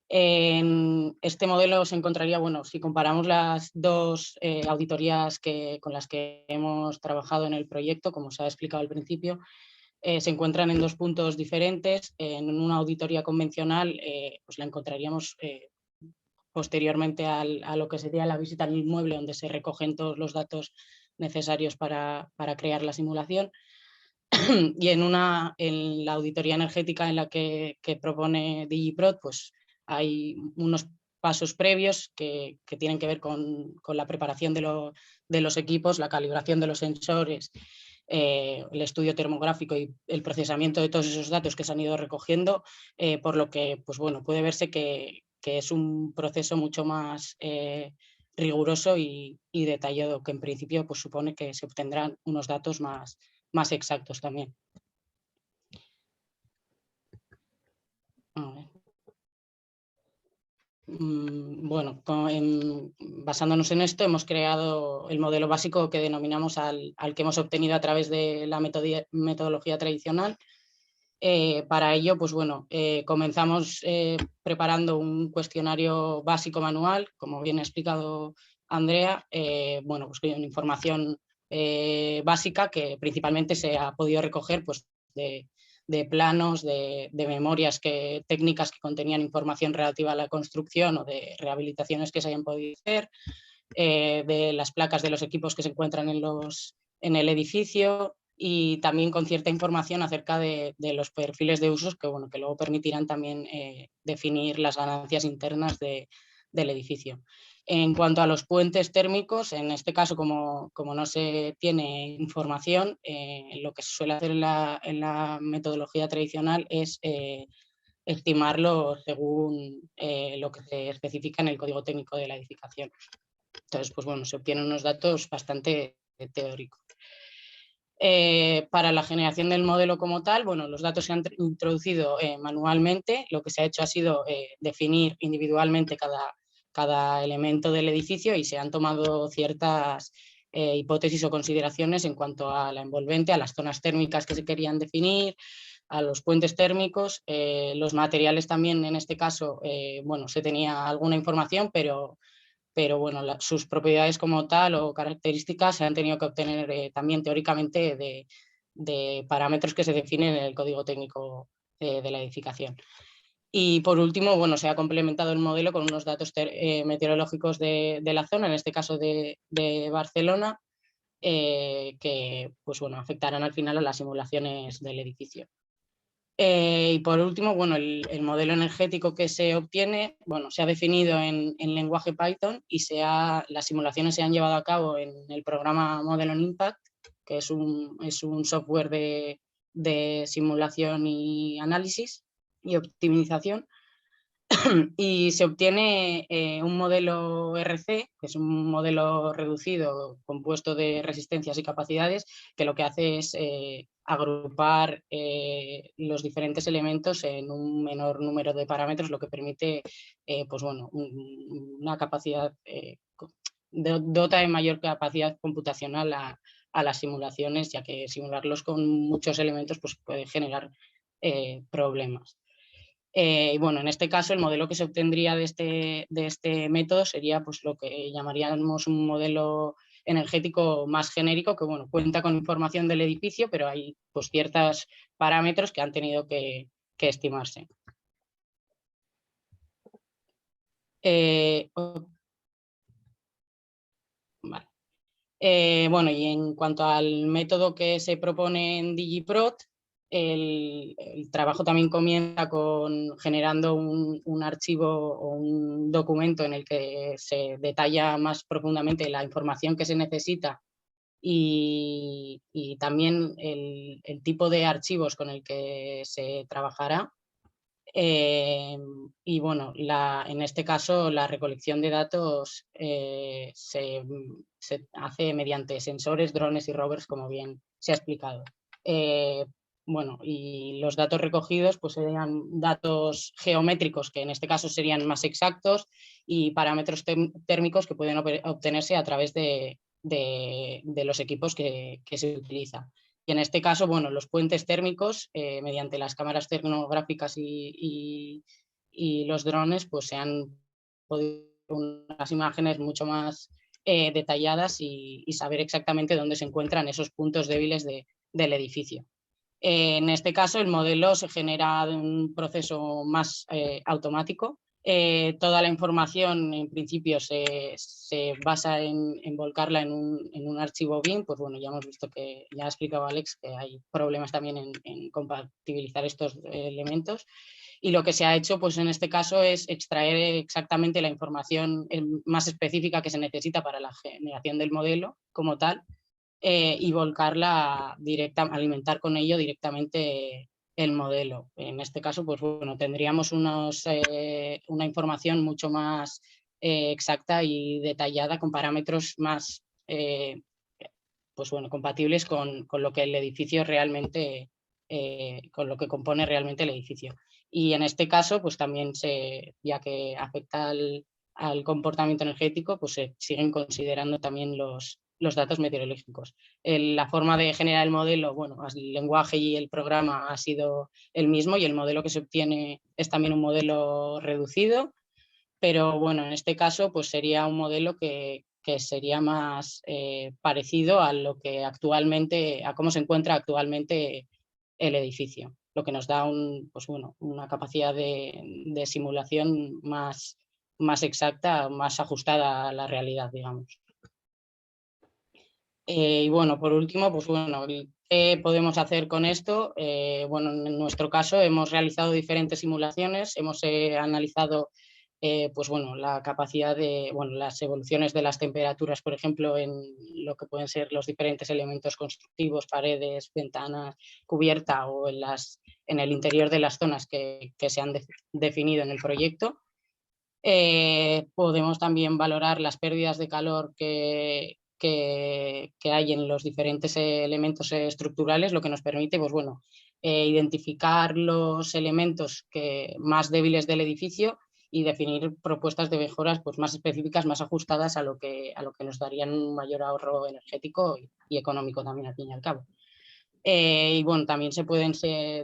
En este modelo se encontraría, bueno, si comparamos las dos auditorías con las que hemos trabajado en el proyecto, como se ha explicado al principio, se encuentran en dos puntos diferentes. En una auditoría convencional pues la encontraríamos posteriormente a lo que sería la visita al inmueble, donde se recogen todos los datos necesarios para crear la simulación. Y en la auditoría energética en la que propone DigiProt, pues hay unos pasos previos que tienen que ver con la preparación de los equipos, la calibración de los sensores, el estudio termográfico y el procesamiento de todos esos datos que se han ido recogiendo, por lo que pues bueno, puede verse que es un proceso mucho más riguroso y detallado, que en principio pues supone que se obtendrán unos datos más exactos también. A ver. Bueno, basándonos en esto, hemos creado el modelo básico que denominamos al que hemos obtenido a través de la metodología tradicional. Para ello, pues bueno, comenzamos preparando un cuestionario básico manual, como bien ha explicado Andrea, bueno, pues con información básica que principalmente se ha podido recoger pues, de planos, de memorias técnicas que contenían información relativa a la construcción o de rehabilitaciones que se hayan podido hacer, de las placas de los equipos que se encuentran en el edificio, y también con cierta información acerca de los perfiles de usos que, bueno, que luego permitirán también definir las ganancias internas del edificio. En cuanto a los puentes térmicos, en este caso, como no se tiene información, lo que se suele hacer en la metodología tradicional es estimarlo según lo que se especifica en el código técnico de la edificación. Entonces, pues bueno, se obtienen unos datos bastante teóricos. Para la generación del modelo como tal, bueno, los datos se han introducido manualmente. Lo que se ha hecho ha sido definir individualmente cada elemento del edificio y se han tomado ciertas hipótesis o consideraciones en cuanto a la envolvente, a las zonas térmicas que se querían definir, a los puentes térmicos. Los materiales también, en este caso, bueno, se tenía alguna información, pero bueno, sus propiedades como tal o características se han tenido que obtener también teóricamente de parámetros que se definen en el código técnico de la edificación. Y por último, bueno, se ha complementado el modelo con unos datos meteorológicos de la zona, en este caso de Barcelona, que pues, bueno, afectarán al final a las simulaciones del edificio. Y por último, bueno, el modelo energético que se obtiene, bueno, se ha definido en lenguaje Python y las simulaciones se han llevado a cabo en el programa Model on Impact, que es un software de simulación y análisis y optimización. Y se obtiene un modelo RC, que es un modelo reducido compuesto de resistencias y capacidades, que lo que hace es agrupar los diferentes elementos en un menor número de parámetros, lo que permite pues bueno, una capacidad, dota de mayor capacidad computacional a las simulaciones, ya que simularlos con muchos elementos pues, puede generar problemas. Y bueno, en este caso el modelo que se obtendría de este método sería pues, lo que llamaríamos un modelo energético más genérico, que bueno, cuenta con información del edificio, pero hay pues, ciertos parámetros que han tenido que estimarse. Vale. Bueno, y en cuanto al método que se propone en DigiProt, el trabajo también comienza generando un archivo o un documento en el que se detalla más profundamente la información que se necesita y también el tipo de archivos con el que se trabajará. Y bueno, en este caso la recolección de datos se hace mediante sensores, drones y rovers, como bien se ha explicado. Bueno, y los datos recogidos pues serían datos geométricos, que en este caso serían más exactos, y parámetros térmicos que pueden obtenerse a través de los equipos que se utilizan. Y en este caso, bueno, los puentes térmicos, mediante las cámaras tecnográficas y los drones, pues se han podido unas imágenes mucho más detalladas y saber exactamente dónde se encuentran esos puntos débiles del edificio. En este caso, el modelo se genera de un proceso más automático. Toda la información, en principio, se basa en volcarla en un archivo BIM. Pues bueno, ya hemos visto que, ya ha explicado Alex, que hay problemas también en compatibilizar estos elementos. Y lo que se ha hecho, pues en este caso, es extraer exactamente la información más específica que se necesita para la generación del modelo como tal, y volcarla alimentar con ello directamente el modelo. En este caso, pues bueno, tendríamos una información mucho más exacta y detallada, con parámetros más pues bueno, compatibles con lo que el edificio realmente, con lo que compone realmente el edificio. Y en este caso, pues también ya que afecta al comportamiento energético, pues se siguen considerando también los datos meteorológicos. La forma de generar el modelo, bueno, el lenguaje y el programa ha sido el mismo, y el modelo que se obtiene es también un modelo reducido, pero bueno, en este caso pues sería un modelo que sería más parecido a lo que actualmente, a cómo se encuentra actualmente el edificio, lo que nos da pues bueno, una capacidad de simulación más exacta, más ajustada a la realidad, digamos. Y bueno, por último, pues bueno, ¿qué podemos hacer con esto? Bueno, en nuestro caso hemos realizado diferentes simulaciones, hemos analizado pues bueno, la capacidad las evoluciones de las temperaturas, por ejemplo, en lo que pueden ser los diferentes elementos constructivos, paredes, ventanas, cubierta, o en el interior de las zonas que se han definido en el proyecto. Podemos también valorar las pérdidas de calor que hay en los diferentes elementos estructurales, lo que nos permite pues bueno, identificar los elementos más débiles del edificio y definir propuestas de mejoras pues, más específicas, más ajustadas a lo que nos darían un mayor ahorro energético y económico también, al fin y al cabo. Y bueno, también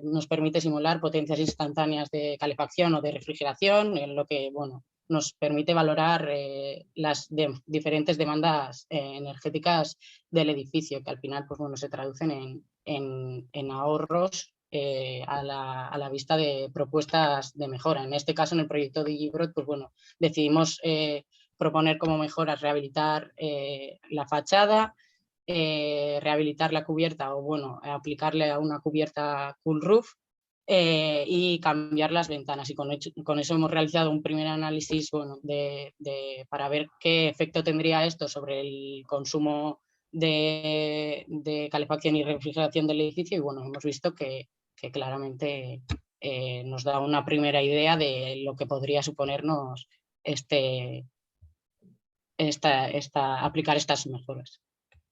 nos permite simular potencias instantáneas de calefacción o de refrigeración, en lo que bueno, nos permite valorar las diferentes demandas energéticas del edificio, que al final pues, bueno, se traducen en ahorros a la vista de propuestas de mejora. En este caso, en el proyecto de DigiProt, pues bueno, decidimos proponer como mejoras rehabilitar la fachada, rehabilitar la cubierta o bueno, aplicarle a una cubierta cool roof y cambiar las ventanas. Y con eso hemos realizado un primer análisis bueno, para ver qué efecto tendría esto sobre el consumo de calefacción y refrigeración del edificio y bueno, hemos visto que claramente nos da una primera idea de lo que podría suponernos aplicar estas mejoras.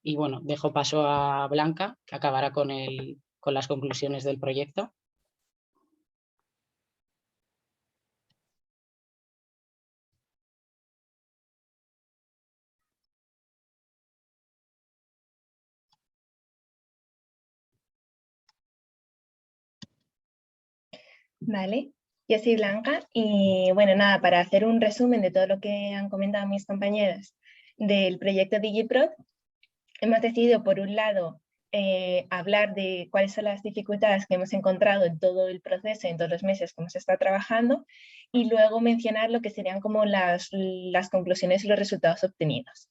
Y bueno, dejo paso a Blanca, que acabará con las conclusiones del proyecto. Vale, yo soy Blanca y bueno, nada, para hacer un resumen de todo lo que han comentado mis compañeras del proyecto DigiProt, hemos decidido por un lado hablar de cuáles son las dificultades que hemos encontrado en todo el proceso, en todos los meses que hemos estado trabajando y luego mencionar lo que serían como las conclusiones y los resultados obtenidos.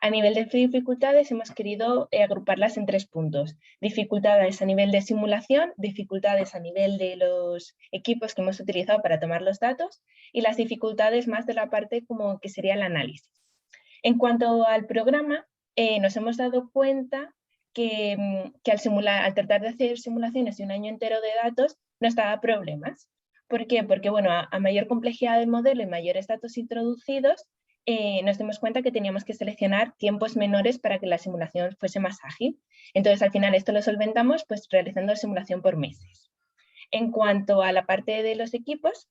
A nivel de dificultades hemos querido agruparlas en 3 puntos. Dificultades a nivel de simulación, dificultades a nivel de los equipos que hemos utilizado para tomar los datos y las dificultades más de la parte como que sería el análisis. En cuanto al programa, nos hemos dado cuenta que al tratar de hacer simulaciones de un año entero de datos nos daba problemas. ¿Por qué? Porque bueno, a mayor complejidad del modelo y mayores datos introducidos, nos dimos cuenta que teníamos que seleccionar tiempos menores para que la simulación fuese más ágil. Entonces, al final esto lo solventamos pues, realizando simulación por meses. En cuanto a la parte de los equipos,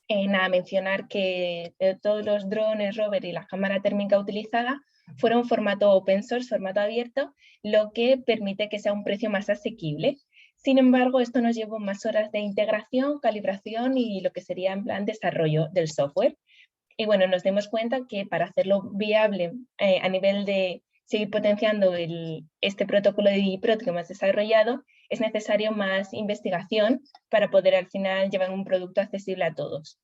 nada, mencionar que todos los drones, rover y la cámara térmica utilizada fueron formato open source, formato abierto, lo que permite que sea un precio más asequible. Sin embargo, esto nos llevó más horas de integración, calibración y lo que sería en plan desarrollo del software. Y bueno, nos dimos cuenta que para hacerlo viable a nivel de seguir potenciando este protocolo de DigiProt que hemos desarrollado, es necesario más investigación para poder al final llevar un producto accesible a todos.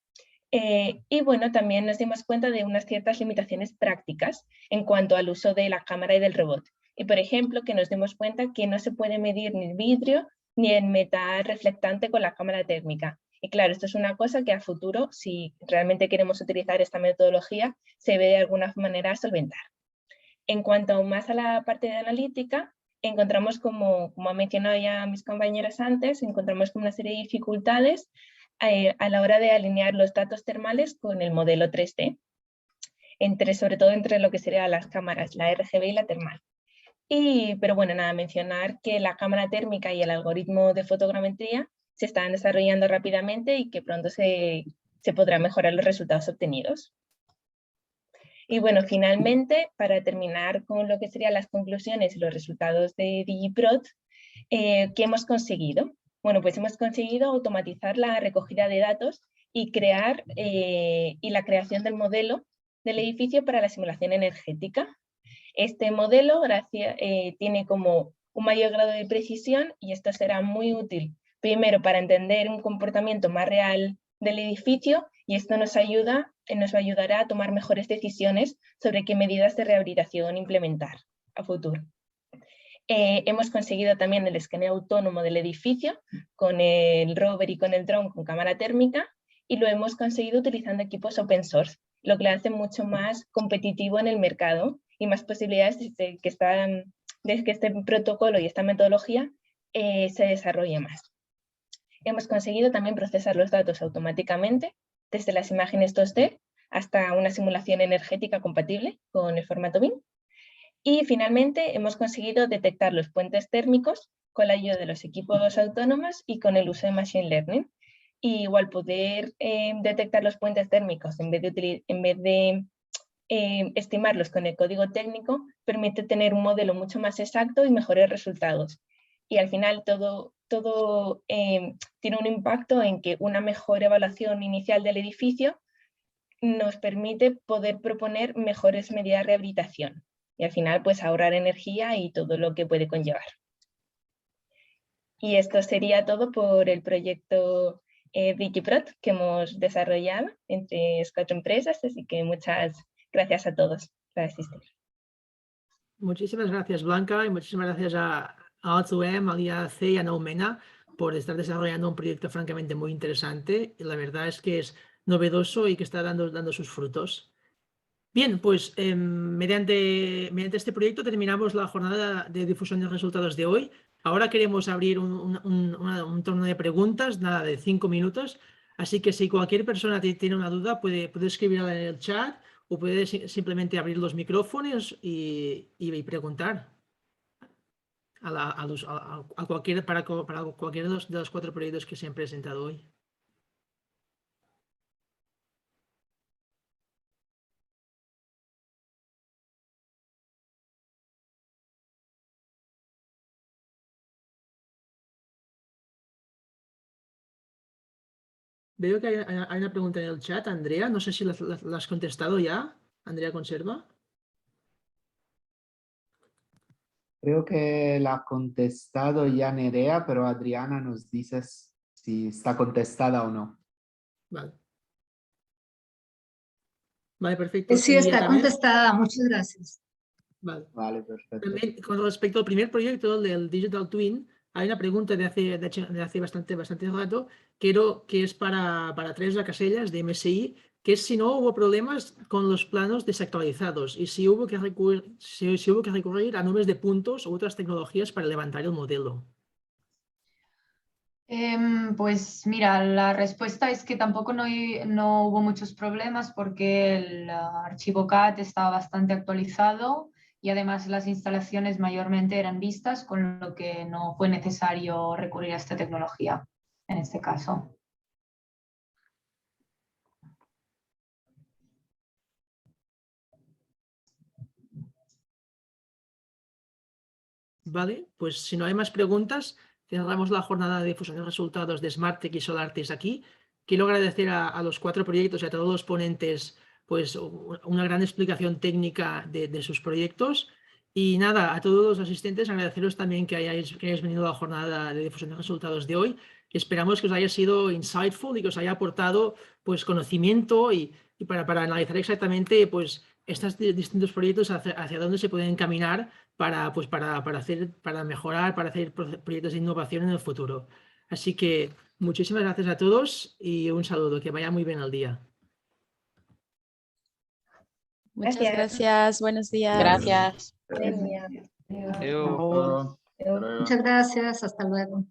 Y bueno, también nos dimos cuenta de unas ciertas limitaciones prácticas en cuanto al uso de la cámara y del robot. Y por ejemplo, que nos dimos cuenta que no se puede medir ni el vidrio ni el metal reflectante con la cámara térmica. Y claro, esto es una cosa que a futuro, si realmente queremos utilizar esta metodología, se debe de alguna manera solventar. En cuanto más a la parte de analítica, encontramos, como han mencionado ya mis compañeras antes, encontramos como una serie de dificultades a la hora de alinear los datos termales con el modelo 3D, sobre todo entre lo que serían las cámaras, la RGB y la termal. Pero bueno, nada, mencionar que la cámara térmica y el algoritmo de fotogrametría se están desarrollando rápidamente y que pronto se podrán mejorar los resultados obtenidos. Y bueno, finalmente, para terminar con lo que serían las conclusiones y los resultados de DigiProt, ¿qué hemos conseguido? Bueno, pues hemos conseguido automatizar la recogida de datos y la creación del modelo del edificio para la simulación energética. Este modelo tiene como un mayor grado de precisión y esto será muy útil, primero para entender un comportamiento más real del edificio y esto nos ayudará a tomar mejores decisiones sobre qué medidas de rehabilitación implementar a futuro. Hemos conseguido también el escaneo autónomo del edificio con el rover y con el dron con cámara térmica y lo hemos conseguido utilizando equipos open source, lo que le hace mucho más competitivo en el mercado y más posibilidades de que este protocolo y esta metodología se desarrolle más. Hemos conseguido también procesar los datos automáticamente desde las imágenes 2D hasta una simulación energética compatible con el formato BIM. Y finalmente hemos conseguido detectar los puentes térmicos con la ayuda de los equipos autónomos y con el uso de Machine Learning. Y igual poder detectar los puentes térmicos en vez de estimarlos con el código técnico permite tener un modelo mucho más exacto y mejores resultados. y al final todo tiene un impacto en que una mejor evaluación inicial del edificio nos permite poder proponer mejores medidas de rehabilitación y al final pues ahorrar energía y todo lo que puede conllevar. Y esto sería todo por el proyecto DigiProt que hemos desarrollado entre 4 empresas, así que muchas gracias a todos por asistir. Muchísimas gracias, Blanca, y muchísimas gracias a O2M, al IAC y a Noumena por estar desarrollando un proyecto francamente muy interesante. Y la verdad es que es novedoso y que está dando sus frutos. Bien, pues mediante este proyecto terminamos la jornada de difusión de resultados de hoy. Ahora queremos abrir un turno de preguntas, nada de 5 minutos. Así que si cualquier persona tiene una duda, puede escribirla en el chat o puede simplemente abrir los micrófonos y preguntar para cualquiera de los 4 proyectos que se han presentado hoy. Veo que hay una pregunta en el chat, Andrea. No sé si la has contestado ya, Andrea Conserva. Creo que la ha contestado ya Nerea, pero Adriana nos dices si está contestada o no. Vale. Vale, perfecto. Sí, Y está también, contestada. Muchas gracias. vale. Vale, perfecto. También, con respecto al primer proyecto del Digital Twin, hay una pregunta de hace bastante rato, que es para Teresa Casellas de MSI, que es si no hubo problemas con los planos desactualizados y si hubo que recurrir a nubes de puntos u otras tecnologías para levantar el modelo. Pues mira, la respuesta es que tampoco no hubo muchos problemas porque el archivo CAD estaba bastante actualizado y además las instalaciones mayormente eran vistas, con lo que no fue necesario recurrir a esta tecnología en este caso. Vale, pues si no hay más preguntas, cerramos la jornada de difusión de resultados de SmartTech y SolarTech aquí. Quiero agradecer a los 4 proyectos y a todos los ponentes pues, una gran explicación técnica de sus proyectos. Y nada, a todos los asistentes agradeceros también que hayáis venido a la jornada de difusión de resultados de hoy. Esperamos que os haya sido insightful y que os haya aportado pues, conocimiento y para analizar exactamente pues, estos distintos proyectos hacia dónde se pueden encaminar para mejorar, para hacer proyectos de innovación en el futuro. Así que muchísimas gracias a todos y un saludo, que vaya muy bien el día. Muchas gracias, buenos días. Gracias. Buen día. Adiós. Muchas gracias. Hasta luego.